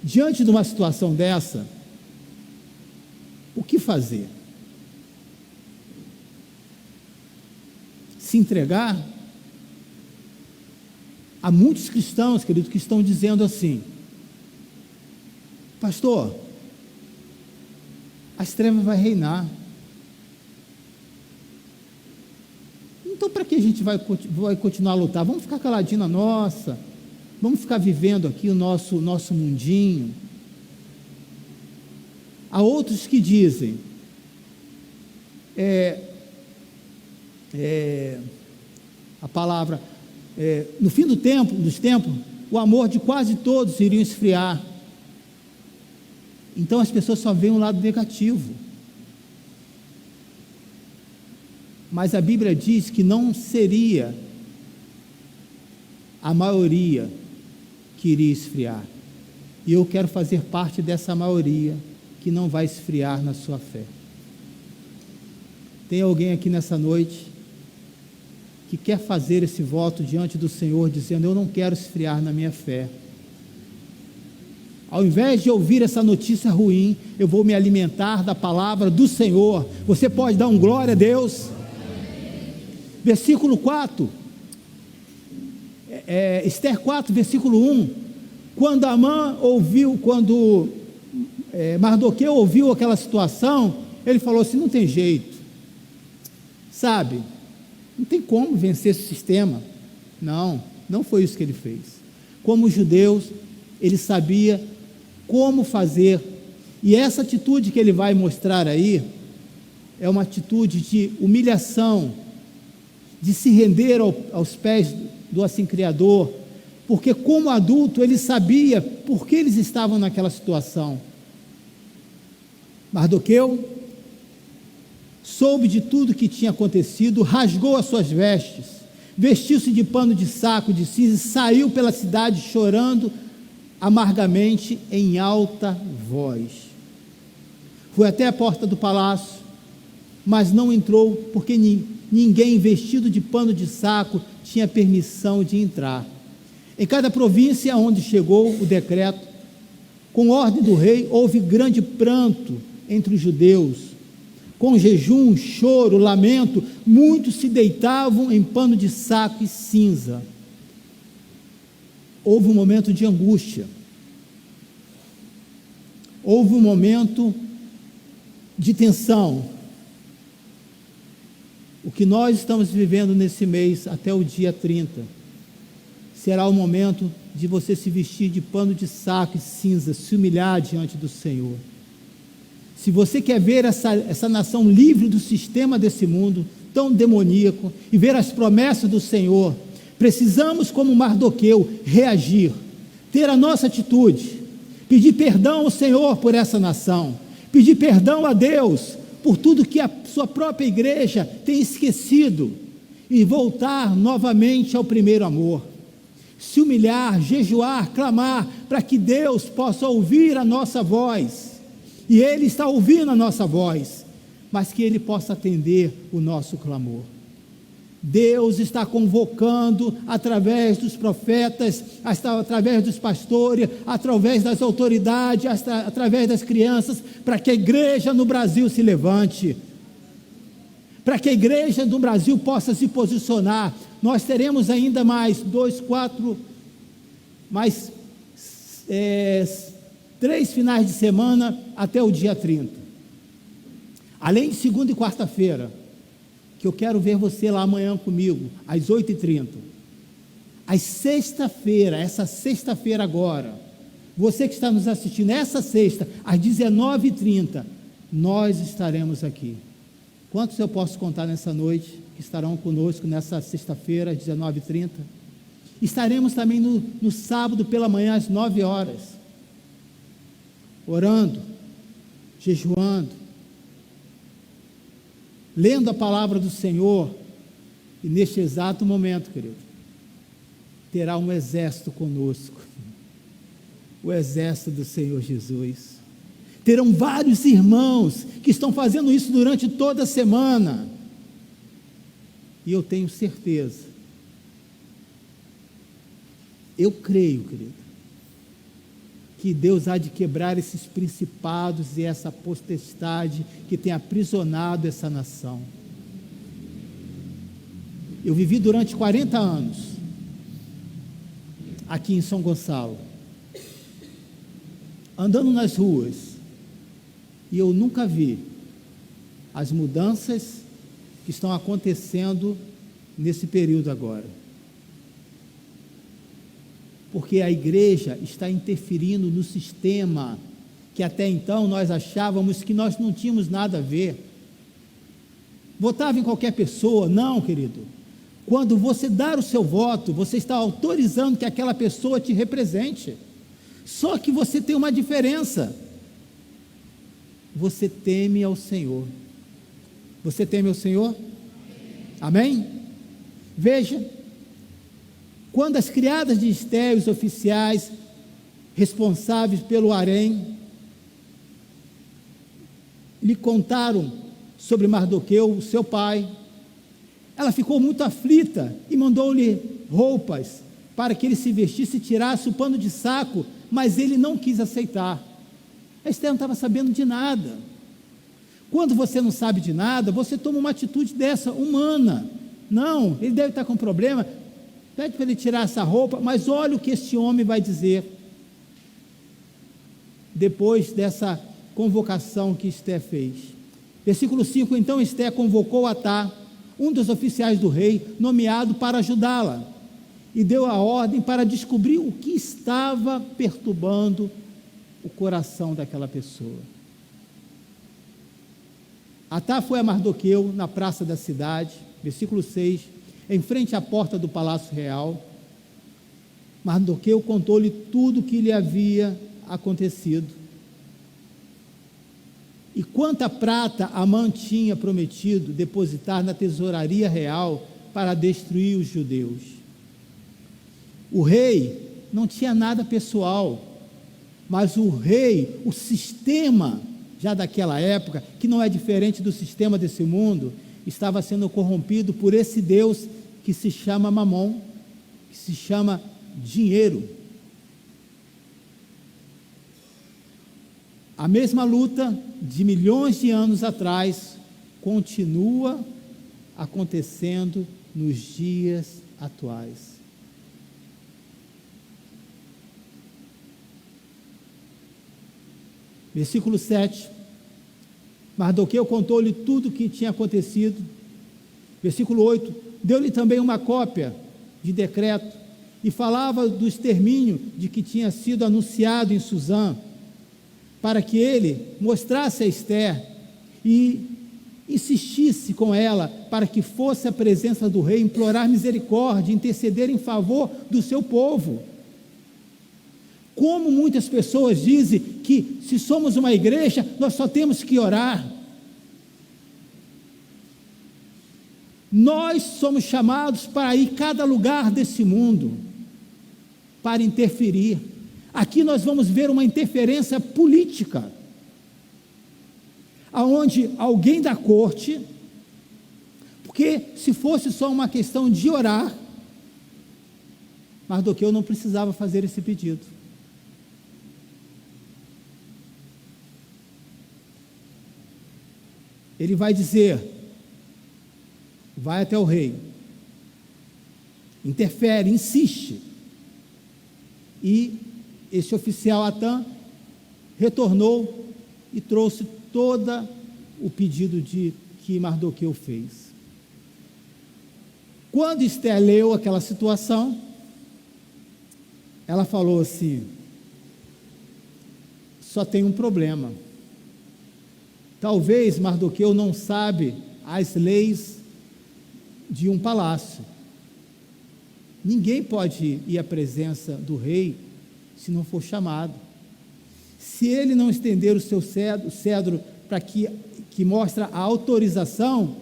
Diante de uma situação dessa, o que fazer? Se entregar? Há muitos cristãos, querido, que estão dizendo assim: pastor, as trevas vai reinar. Então, para que a gente vai continuar a lutar? Vamos ficar caladinho na nossa, vamos ficar vivendo aqui o nosso mundinho. Há outros que dizem, a palavra, no fim dos tempos, o amor de quase todos iria esfriar. Então as pessoas só veem um lado negativo. Mas a Bíblia diz que não seria a maioria que iria esfriar. E eu quero fazer parte dessa maioria que não vai esfriar na sua fé. Tem alguém aqui nessa noite que quer fazer esse voto diante do Senhor, dizendo: eu não quero esfriar na minha fé. Ao invés de ouvir essa notícia ruim, eu vou me alimentar da palavra do Senhor. Você pode dar um glória a Deus? Versículo 4, Esther 4, versículo 1, quando Mardoqueu ouviu aquela situação, ele falou assim: não tem jeito, sabe, não tem como vencer esse sistema. Não foi isso que ele fez. Como judeus, ele sabia como fazer, e essa atitude que ele vai mostrar aí, é uma atitude de humilhação, de se render aos pés do assim Criador, porque como adulto ele sabia por que eles estavam naquela situação. Mardoqueu soube de tudo que tinha acontecido, rasgou as suas vestes, vestiu-se de pano de saco de cinza e saiu pela cidade chorando amargamente em alta voz. Foi até a porta do palácio, mas não entrou, porque ninguém vestido de pano de saco tinha permissão de entrar. Em cada província onde chegou o decreto, com ordem do rei, houve grande pranto entre os judeus. Com jejum, choro, lamento, muitos se deitavam em pano de saco e cinza. Houve um momento de angústia. Houve um momento de tensão. O que nós estamos vivendo nesse mês, até o dia 30, será o momento de você se vestir de pano de saco e cinza, se humilhar diante do Senhor. Se você quer ver essa nação livre do sistema desse mundo tão demoníaco e ver as promessas do Senhor, precisamos, como Mardoqueu, reagir, ter a nossa atitude, pedir perdão ao Senhor por essa nação, pedir perdão a Deus por tudo que a sua própria igreja tem esquecido e voltar novamente ao primeiro amor. Se humilhar, jejuar, clamar, para que Deus possa ouvir a nossa voz, e Ele está ouvindo a nossa voz, mas que Ele possa atender o nosso clamor. Deus está convocando através dos profetas, através dos pastores, através das autoridades, através das crianças, para que a igreja no Brasil se levante, para que a igreja do Brasil possa se posicionar. Nós teremos ainda mais 3 finais de semana até o dia 30, além de segunda e quarta-feira, que eu quero ver você lá amanhã comigo, às 8h30, às sexta-feira, essa sexta-feira agora, você que está nos assistindo, essa sexta, às 19h30, nós estaremos aqui. Quantos eu posso contar nessa noite, que estarão conosco nessa sexta-feira, às 19h30? Estaremos também no sábado pela manhã, às 9h, orando, jejuando, lendo a palavra do Senhor, e neste exato momento, querido, terá um exército conosco, o exército do Senhor Jesus. Terão vários irmãos que estão fazendo isso durante toda a semana. E eu tenho certeza, eu creio, querido, que Deus há de quebrar esses principados e essa potestade que tem aprisionado essa nação. Eu vivi durante 40 anos aqui em São Gonçalo, andando nas ruas, e eu nunca vi as mudanças que estão acontecendo nesse período agora. Porque a igreja está interferindo no sistema que até então nós achávamos que nós não tínhamos nada a ver. Votava em qualquer pessoa? Não, querido. Quando você dar o seu voto, você está autorizando que aquela pessoa te represente. Só que você tem uma diferença. Você teme ao Senhor. Você teme ao Senhor? Amém? Veja, quando as criadas de Esté, os oficiais responsáveis pelo harém, lhe contaram sobre Mardoqueu, o seu pai, ela ficou muito aflita e mandou-lhe roupas para que ele se vestisse e tirasse o pano de saco, mas ele não quis aceitar. A Esté não estava sabendo de nada. Quando você não sabe de nada, você toma uma atitude dessa, humana. Não, ele deve estar com problema, pede para ele tirar essa roupa, mas olha o que este homem vai dizer, depois dessa convocação que Esté fez. Versículo 5, então Esté convocou Atá, um dos oficiais do rei, nomeado para ajudá-la, e deu a ordem para descobrir o que estava perturbando o coração daquela pessoa. Atá foi a Mardoqueu na praça da cidade, versículo 6, em frente à porta do palácio real. Mardoqueu contou-lhe tudo o que lhe havia acontecido. E quanta prata Amã tinha prometido depositar na tesouraria real para destruir os judeus. O rei não tinha nada pessoal, mas o rei, o sistema já daquela época, que não é diferente do sistema desse mundo, estava sendo corrompido por esse Deus que se chama Mamon, que se chama dinheiro. A mesma luta de milhões de anos atrás continua acontecendo nos dias atuais. Versículo 7, Mardoqueu contou-lhe tudo o que tinha acontecido. Versículo 8, deu-lhe também uma cópia de decreto, e falava do extermínio de que tinha sido anunciado em Suzã, para que ele mostrasse a Esté e insistisse com ela, para que fosse à presença do rei, implorar misericórdia, interceder em favor do seu povo. Como muitas pessoas dizem que se somos uma igreja, nós só temos que orar. Nós somos chamados para ir a cada lugar desse mundo, para interferir. Aqui nós vamos ver uma interferência política, aonde alguém da corte, porque se fosse só uma questão de orar, Mardoqueu não precisava fazer esse pedido. Ele vai dizer, vai até o rei, interfere, insiste, e esse oficial Atã retornou e trouxe todo o pedido que Mardoqueu fez. Quando Esté leu aquela situação, ela falou assim, só tem um problema. Talvez Mardoqueu não sabe as leis de um palácio. Ninguém pode ir à presença do rei se não for chamado. Se ele não estender o seu cedro para que mostra a autorização,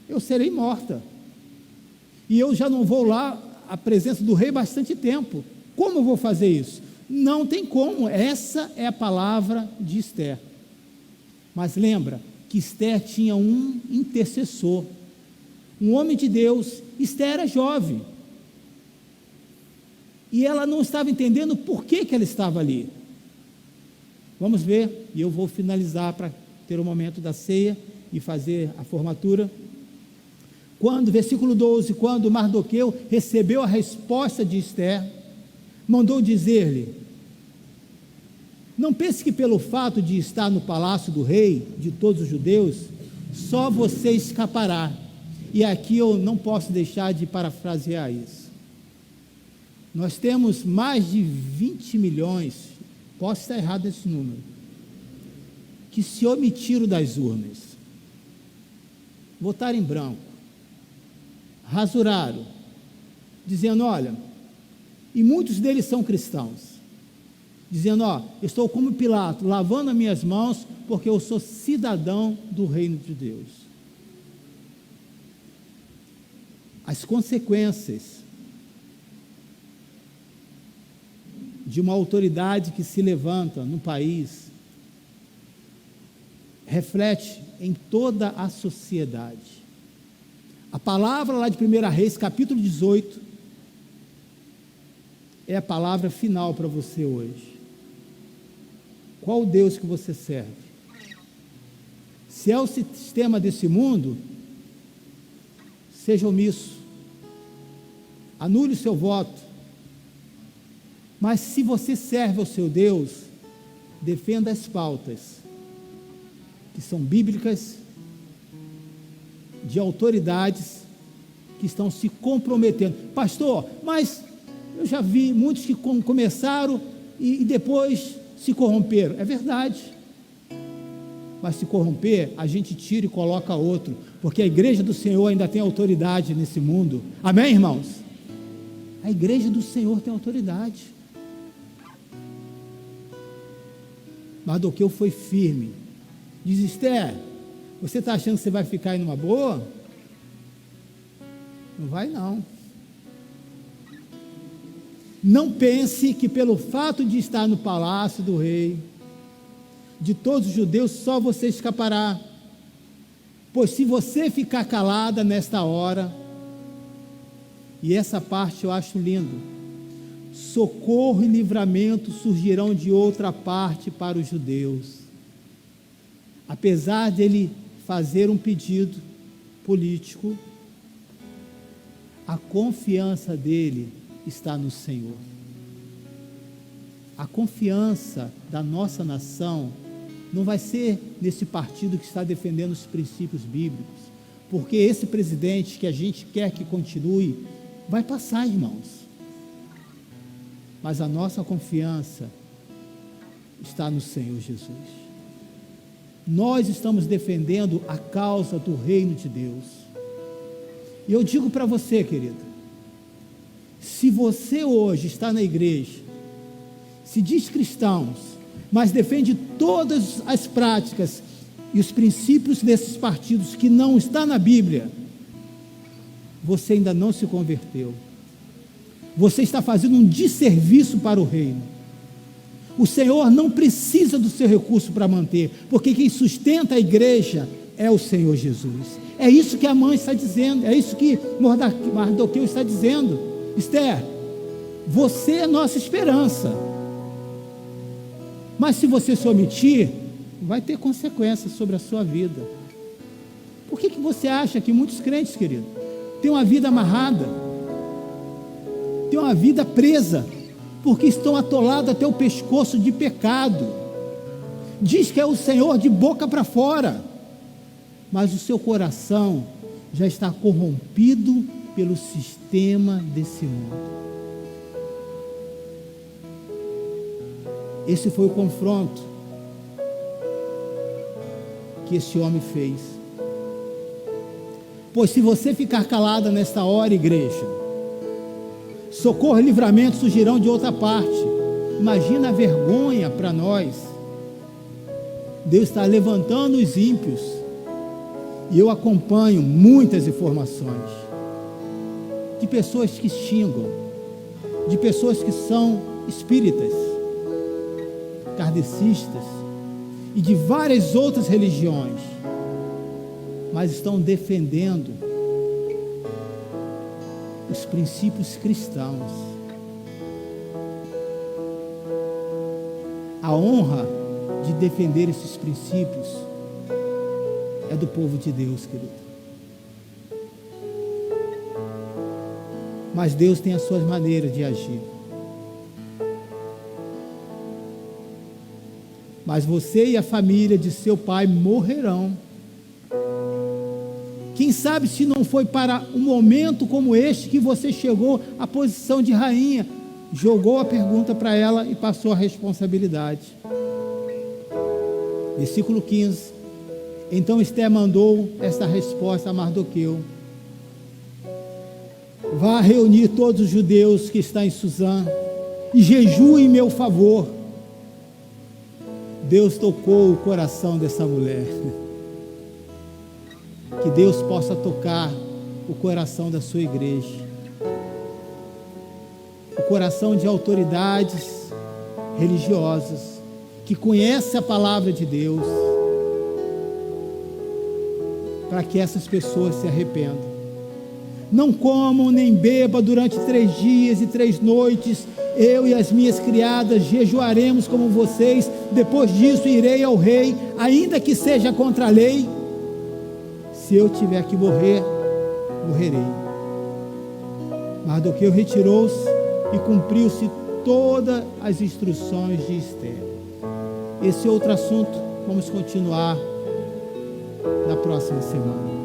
eu serei morta. E eu já não vou lá à presença do rei bastante tempo. Como eu vou fazer isso? Não tem como, essa é a palavra de Esther. Mas lembra que Esther tinha um intercessor, um homem de Deus. Esther era jovem, e ela não estava entendendo por que ela estava ali. Vamos ver, e eu vou finalizar para ter o momento da ceia e fazer a formatura. Versículo 12, quando Mardoqueu recebeu a resposta de Esther, mandou dizer-lhe: não pense que pelo fato de estar no palácio do rei de todos os judeus, só você escapará. E aqui eu não posso deixar de parafrasear isso. Nós temos mais de 20 milhões, posso estar errado nesse número, que se omitiram das urnas, votaram em branco, rasuraram, dizendo: olha, e muitos deles são cristãos, dizendo: ó, estou como Pilato, lavando as minhas mãos, porque eu sou cidadão do reino de Deus. As consequências de uma autoridade que se levanta no país reflete em toda a sociedade. A palavra lá de 1 Reis, capítulo 18, é a palavra final para você hoje. Qual o Deus que você serve? Se é o sistema desse mundo, seja omisso, anule o seu voto. Mas se você serve ao seu Deus, defenda as pautas que são bíblicas, de autoridades que estão se comprometendo. Pastor, mas eu já vi muitos que começaram e depois se corromperam. É verdade. Mas se corromper, a gente tira e coloca outro, porque a igreja do Senhor ainda tem autoridade nesse mundo. Amém, irmãos? A igreja do Senhor tem autoridade. Mardoqueu foi firme. Diz: Esther, você está achando que você vai ficar aí numa boa? Não vai não. Não pense que pelo fato de estar no palácio do rei, de todos os judeus, só você escapará. Pois se você ficar calada nesta hora, e essa parte eu acho lindo, socorro e livramento surgirão de outra parte para os judeus. Apesar de ele fazer um pedido político, a confiança dele está no Senhor. A confiança da nossa nação não vai ser nesse partido que está defendendo os princípios bíblicos, porque esse presidente que a gente quer que continue, vai passar, irmãos. Mas a nossa confiança está no Senhor Jesus. Nós estamos defendendo a causa do reino de Deus. E eu digo para você, querido, se você hoje está na igreja, se diz cristãos, mas defende todas as práticas e os princípios desses partidos que não está na Bíblia, você ainda não se converteu. Você está fazendo um desserviço para o reino. O Senhor não precisa do seu recurso para manter, porque quem sustenta a igreja é o Senhor Jesus. É isso que a mãe está dizendo, é isso que Mardoqueu está dizendo. Esther, você é nossa esperança, mas se você se omitir, vai ter consequências sobre a sua vida. Por que você acha que muitos crentes, querido, têm uma vida amarrada, têm uma vida presa, porque estão atolados até o pescoço de pecado? Diz que é o Senhor de boca para fora, mas o seu coração já está corrompido pelo sistema desse mundo. Esse foi o confronto que esse homem fez. Pois se você ficar calada nesta hora, igreja, socorro e livramento surgirão de outra parte. Imagina a vergonha para nós. Deus está levantando os ímpios, e eu acompanho muitas informações de pessoas que xingam, de pessoas que são espíritas, kardecistas e de várias outras religiões, mas estão defendendo os princípios cristãos. A honra de defender esses princípios é do povo de Deus, querido. Mas Deus tem as suas maneiras de agir. Mas você e a família de seu pai morrerão. Quem sabe se não foi para um momento como este que você chegou à posição de rainha, jogou a pergunta para ela e passou a responsabilidade. Versículo 15. Então Esther mandou esta resposta a Mardoqueu: vá reunir todos os judeus que estão em Suzã e jejue em meu favor. Deus tocou o coração dessa mulher. Que Deus possa tocar o coração da sua igreja, o coração de autoridades religiosas que conhecem a palavra de Deus, para que essas pessoas se arrependam. Não comam nem bebam durante 3 dias e 3 noites. Eu e as minhas criadas jejuaremos como vocês. Depois disso irei ao rei, ainda que seja contra a lei. Se eu tiver que morrer, morrerei. Mardoqueu retirou-se e cumpriu-se todas as instruções de Esther. Esse é outro assunto, vamos continuar na próxima semana.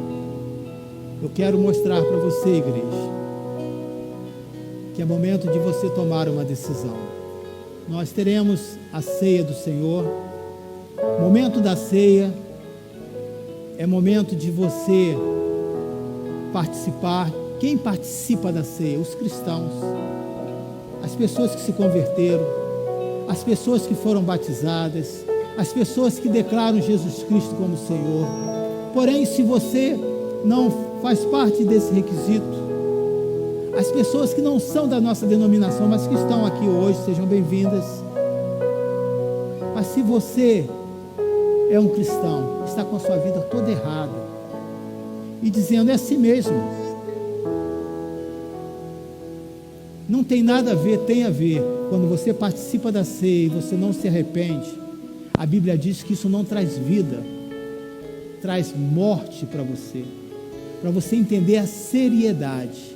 Eu quero mostrar para você, igreja, que é momento de você tomar uma decisão. Nós teremos a ceia do Senhor. O momento da ceia é momento de você participar. Quem participa da ceia? Os cristãos, as pessoas que se converteram, as pessoas que foram batizadas, as pessoas que declaram Jesus Cristo como Senhor. Porém, se você não faz parte desse requisito, as pessoas que não são da nossa denominação, mas que estão aqui hoje, sejam bem-vindas. Mas se você é um cristão, está com a sua vida toda errada, e dizendo, é assim mesmo, não tem nada a ver, tem a ver. Quando você participa da ceia e você não se arrepende, a Bíblia diz que isso não traz vida, traz morte para você entender a seriedade.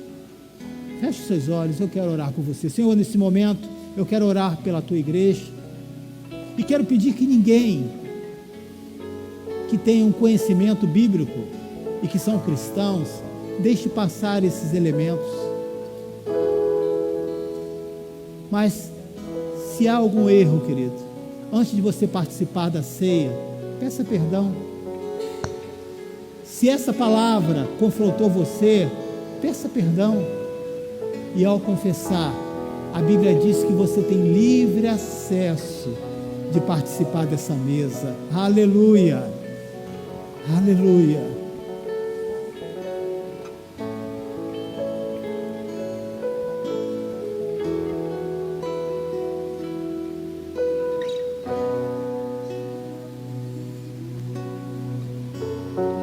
Feche os seus olhos, eu quero orar por você. Senhor, nesse momento, eu quero orar pela tua igreja, e quero pedir que ninguém que tenha um conhecimento bíblico e que são cristãos, deixe passar esses elementos. Mas, se há algum erro, querido, antes de você participar da ceia, peça perdão. Se essa palavra confrontou você, peça perdão. E ao confessar, a Bíblia diz que você tem livre acesso de participar dessa mesa. Aleluia, aleluia.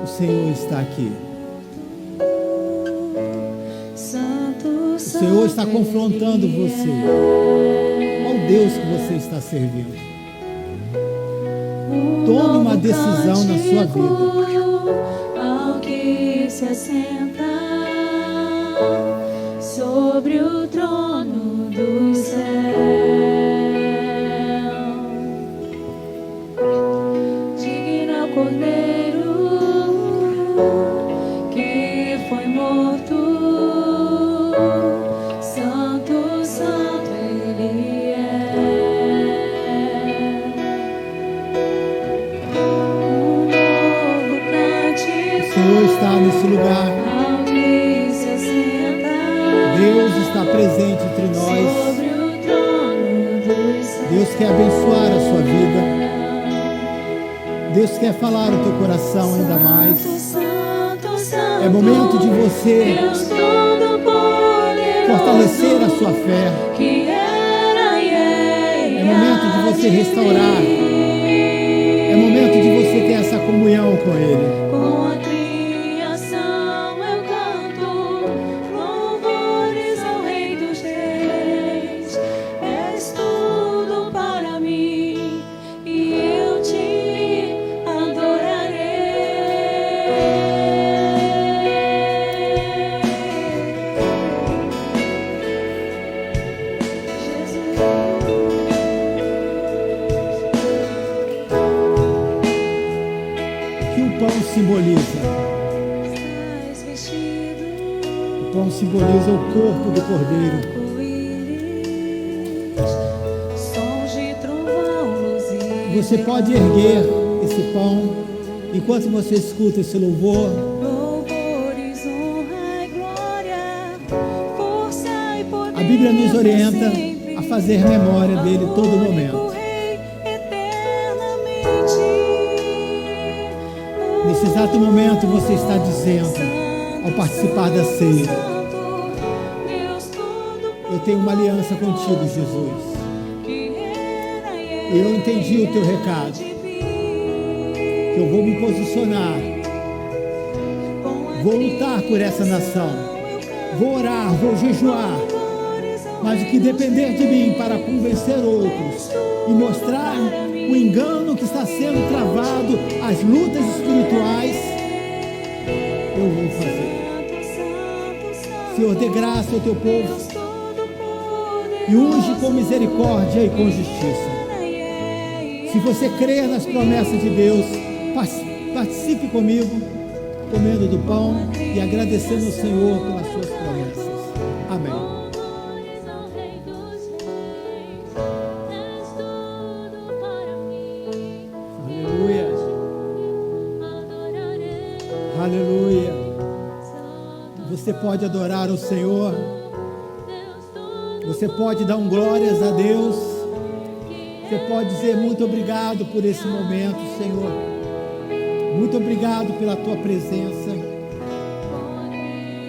O Senhor está aqui. O Senhor está confrontando você. Qual Deus que você está servindo? Tome uma decisão na sua vida. Ao que se assenta sobre o trono do céu, digno Cordeiro que foi morto. Está nesse lugar. Deus está presente entre nós. Deus quer abençoar a sua vida. Deus quer falar no teu coração ainda mais. É momento de você fortalecer a sua fé. É momento de você restaurar. É momento de você ter essa comunhão com Ele. Com a criação eu canto louvores ao Rei dos Reis. És tudo para mim e eu te Que o pão simboliza? Estás vestido O pão simboliza o corpo do Cordeiro. arco-íris, sons de trovão, luzia. Você pode erguer esse pão enquanto você escuta esse louvor. Louvores, honra e glória, força e poder. A Bíblia nos pra orienta sempre. a fazer memória dele todo Único momento. Rei, eternamente. Nesse exato momento você está dizendo, ao participar da ceia: eu tenho uma aliança contigo, Jesus. E eu entendi o teu recado. Que eu vou me posicionar, vou lutar por essa nação, vou orar, vou jejuar, mas o que depender de mim para convencer outros e mostrar o engano que está sendo travado, as lutas espirituais, eu vou fazer. Senhor, dê graça ao teu povo e unge com misericórdia e com justiça. Se você crer nas promessas de Deus, participe comigo, comendo do pão e agradecendo ao Senhor pelas suas promessas. Amém. Louvores ao Rei dos Reis, és tudo para mim. Aleluia. Adorarei. Aleluia. Santo Você pode adorar o Senhor. Deus, tudo Você pode dar um glórias a Deus. Você pode dizer muito obrigado por esse momento, Senhor. Muito obrigado pela tua presença.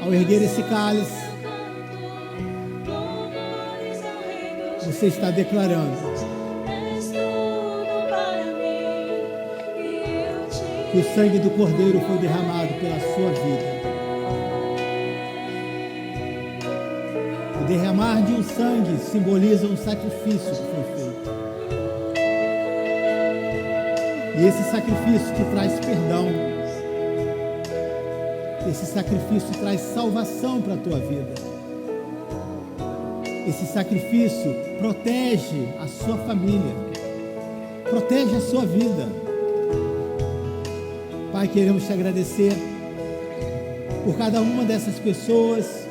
Ao erguer esse cálice, louvores ao Rei dos você está declarando És tudo para mim e eu te que o sangue do Cordeiro foi derramado pela sua vida. O derramar de um sangue simboliza um sacrifício que foi feito. E esse sacrifício te traz perdão. Esse sacrifício traz salvação para a tua vida. Esse sacrifício protege a sua família. Protege a sua vida. Pai, queremos te agradecer por cada uma dessas pessoas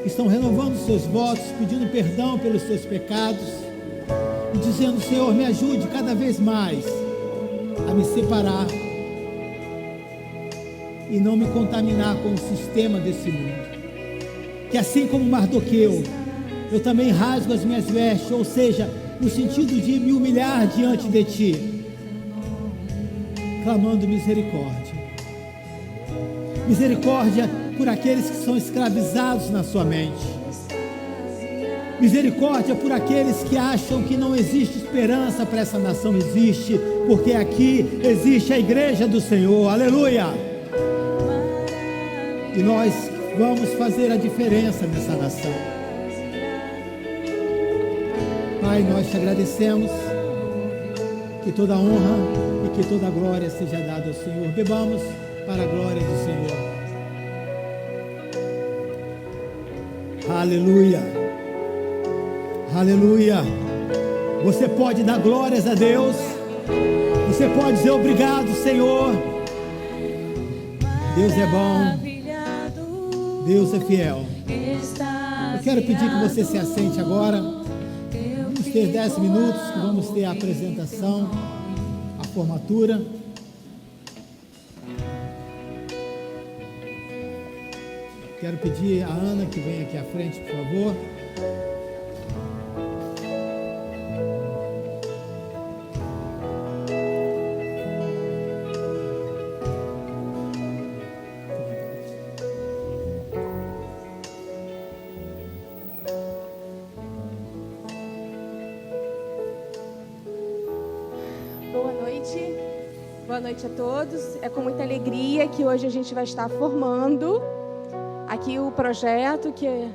que estão renovando seus votos, pedindo perdão pelos seus pecados e dizendo: Senhor, me ajude cada vez mais a me separar e não me contaminar com o sistema desse mundo. Que assim como Mardoqueu, eu também rasgo as minhas vestes, ou seja, no sentido de me humilhar diante de Ti, clamando misericórdia. Misericórdia por aqueles que são escravizados na sua mente. Misericórdia por aqueles que acham que não existe esperança para essa nação. Existe, porque aqui existe a igreja do Senhor, aleluia! E nós vamos fazer a diferença nessa nação. Pai, nós te agradecemos, que toda honra e que toda glória seja dada ao Senhor. Bebamos para a glória do Senhor. Aleluia! Aleluia! Você pode dar glórias a Deus. Você pode dizer obrigado, Senhor. Deus é bom. Deus é fiel. Eu quero pedir que você se assente agora. Vamos ter 10 minutos que vamos ter a apresentação, a formatura. Quero pedir a Ana que venha aqui à frente, por favor. noite. Boa noite a todos. É com muita alegria que hoje a gente vai estar formando aqui o projeto que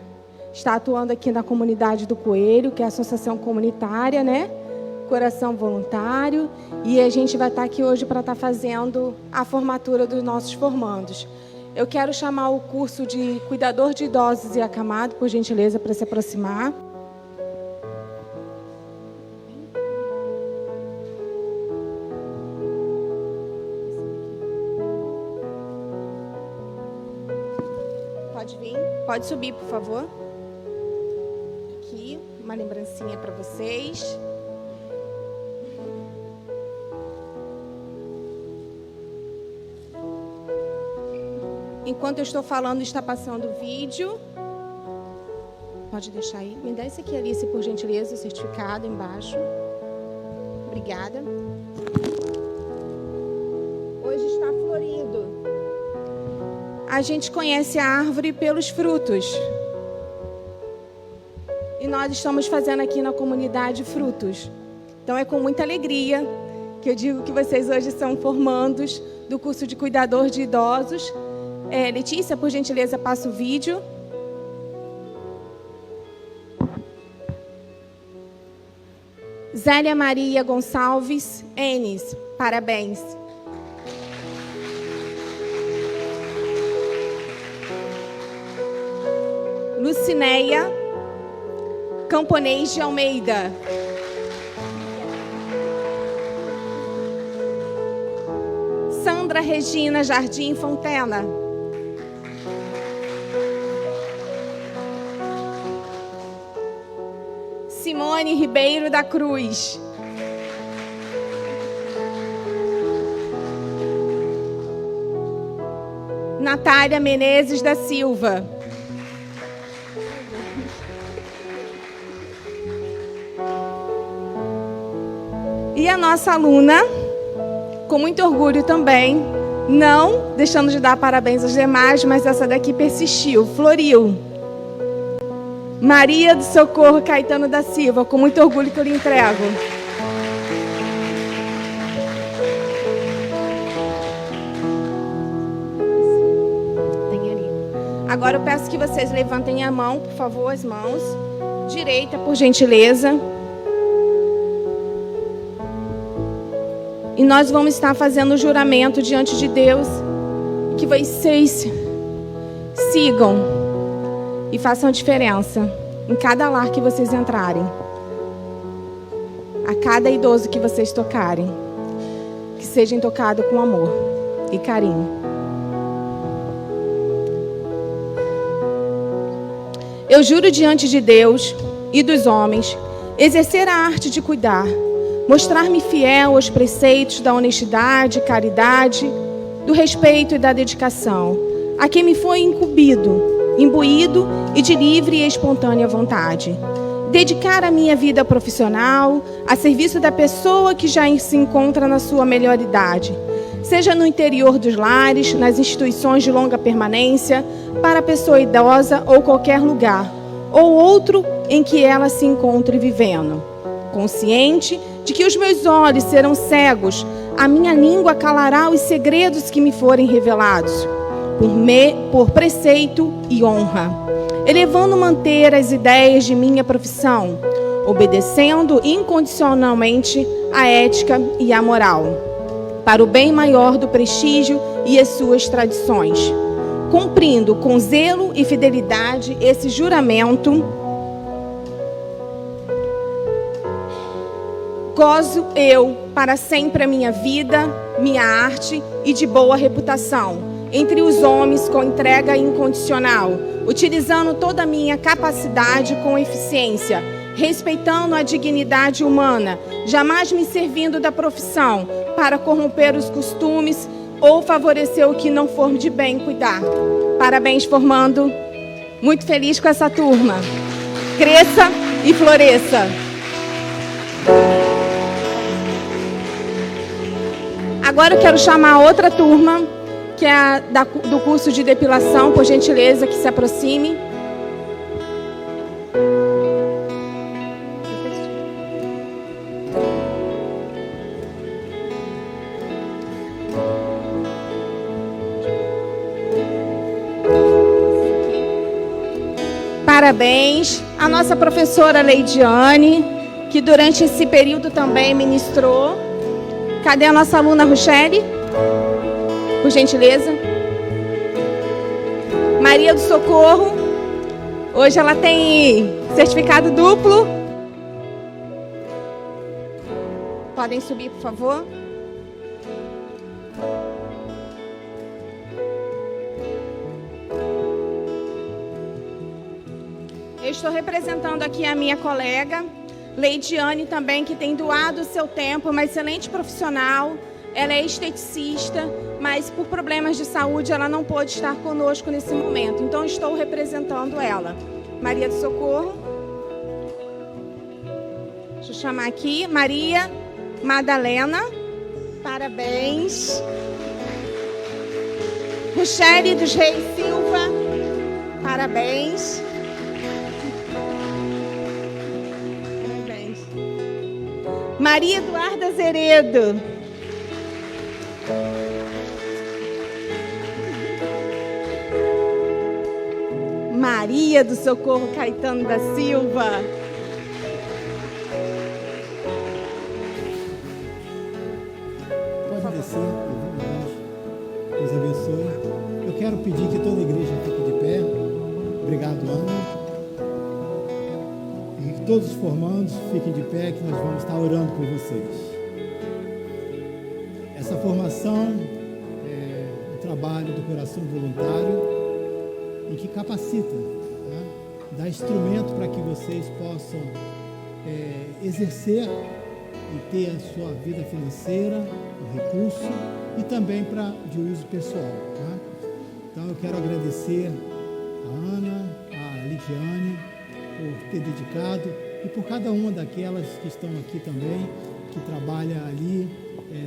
está atuando aqui na comunidade do Coelho, que é a associação comunitária, né? Coração Voluntário. E a gente vai estar aqui hoje para estar fazendo a formatura dos nossos formandos. Eu quero chamar o curso de Cuidador de Idosos e Acamado, por gentileza, para se aproximar. Pode vir, pode subir, por favor. Aqui, uma lembrancinha para vocês. Enquanto eu estou falando, está passando o vídeo. Pode deixar aí. Me dá esse aqui, Alice, por gentileza, o certificado embaixo. Obrigada. Hoje está florido. A gente conhece a árvore pelos frutos. E nós estamos fazendo aqui na comunidade frutos. Então é com muita alegria que eu digo que vocês hoje são formandos do curso de Cuidador de Idosos. Letícia, por gentileza, passa o vídeo. Zélia Maria Gonçalves Enes, parabéns. Lucinéia Camponês de Almeida. Sandra Regina Jardim Fontena. Simone Ribeiro da Cruz. Natália Menezes da Silva. E a nossa aluna, com muito orgulho também, não deixando de dar parabéns aos demais, mas essa daqui persistiu, floriu. Maria do Socorro Caetano da Silva, com muito orgulho que eu lhe entrego. Tem ali. Agora eu peço que vocês levantem a mão, por favor, as mãos. Direita, por gentileza. E nós vamos estar fazendo o juramento diante de Deus, que vocês sigam e façam a diferença em cada lar que vocês entrarem, a cada idoso que vocês tocarem, que sejam tocados com amor e carinho. Eu juro diante de Deus e dos homens exercer a arte de cuidar, mostrar-me fiel aos preceitos da honestidade, caridade, do respeito e da dedicação, a quem me foi incumbido, imbuído e de livre e espontânea vontade. Dedicar a minha vida profissional a serviço da pessoa que já se encontra na sua melhor idade, seja no interior dos lares, nas instituições de longa permanência, para a pessoa idosa ou qualquer lugar, ou outro em que ela se encontre vivendo. Consciente de que os meus olhos serão cegos, a minha língua calará os segredos que me forem revelados, por preceito e honra, elevando manter as ideias de minha profissão, obedecendo incondicionalmente a ética e a moral, para o bem maior do prestígio e as suas tradições, cumprindo com zelo e fidelidade esse juramento. Gozo eu para sempre a minha vida, minha arte e de boa reputação entre os homens com entrega incondicional, utilizando toda a minha capacidade com eficiência, respeitando a dignidade humana, jamais me servindo da profissão para corromper os costumes ou favorecer o que não for de bem cuidar. Parabéns, formando. Muito feliz com essa turma. Cresça e floresça. Agora eu quero chamar a outra turma, que é do curso de depilação, por gentileza, que se aproxime. parabéns à nossa professora Leidiane, que durante esse período também ministrou. Cadê a nossa aluna Rochelle? Por gentileza. Maria do Socorro. Hoje ela tem certificado duplo. Podem subir, por favor. Eu estou representando aqui a minha colega, Leidiane também, que tem doado o seu tempo, uma excelente profissional. Ela é esteticista, mas por problemas de saúde ela não pôde estar conosco nesse momento. Então estou representando ela. Maria do Socorro. Deixa eu chamar aqui. Maria Madalena. Parabéns. Rochelle dos Reis Silva. Parabéns. Parabéns. Maria Eduarda Zeredo. Maria do Socorro Caetano da Silva. Pode descer. Deus abençoe. Eu quero pedir que toda a igreja fique de pé. Obrigado, Ana. E que todos os formandos fiquem de pé, que nós vamos estar orando por vocês. Essa formação é um trabalho do coração voluntário e que capacita, né? Dá instrumento para que vocês possam exercer e ter a sua vida financeira, o recurso e também de uso pessoal, né? Então eu quero agradecer a Ana, a Lidiane por ter dedicado e por cada uma daquelas que estão aqui também, que trabalha ali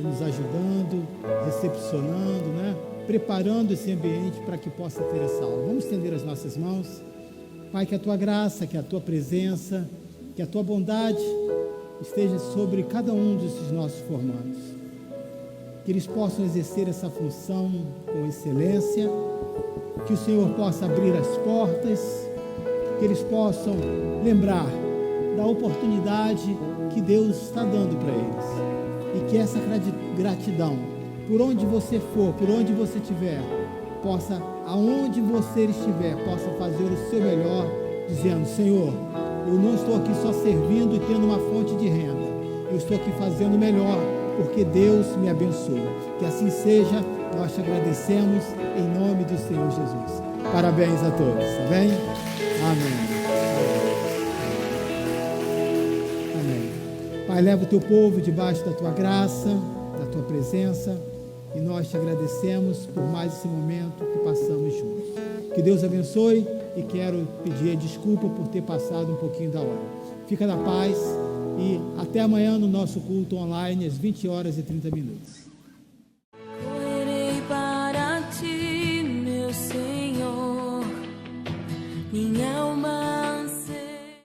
nos ajudando, recepcionando, né? Preparando esse ambiente para que possa ter essa aula. Vamos estender as nossas mãos. Pai, que a Tua graça, que a Tua presença, que a Tua bondade esteja sobre cada um desses nossos formandos. Que eles possam exercer essa função com excelência, que o Senhor possa abrir as portas, que eles possam lembrar da oportunidade que Deus está dando para eles. E que essa gratidão, por onde você for, por onde você estiver, possa, aonde você estiver, possa fazer o seu melhor, dizendo: Senhor, eu não estou aqui só servindo e tendo uma fonte de renda, eu estou aqui fazendo o melhor, porque Deus me abençoa. Que assim seja, nós te agradecemos em nome do Senhor Jesus. Parabéns a todos, tá bem? Amém. Amém. Pai, leva o teu povo debaixo da tua graça, da tua presença, e nós te agradecemos por mais esse momento que passamos juntos. Que Deus abençoe, e quero pedir desculpa por ter passado um pouquinho da hora. Fica na paz e até amanhã no nosso culto online às 20h30.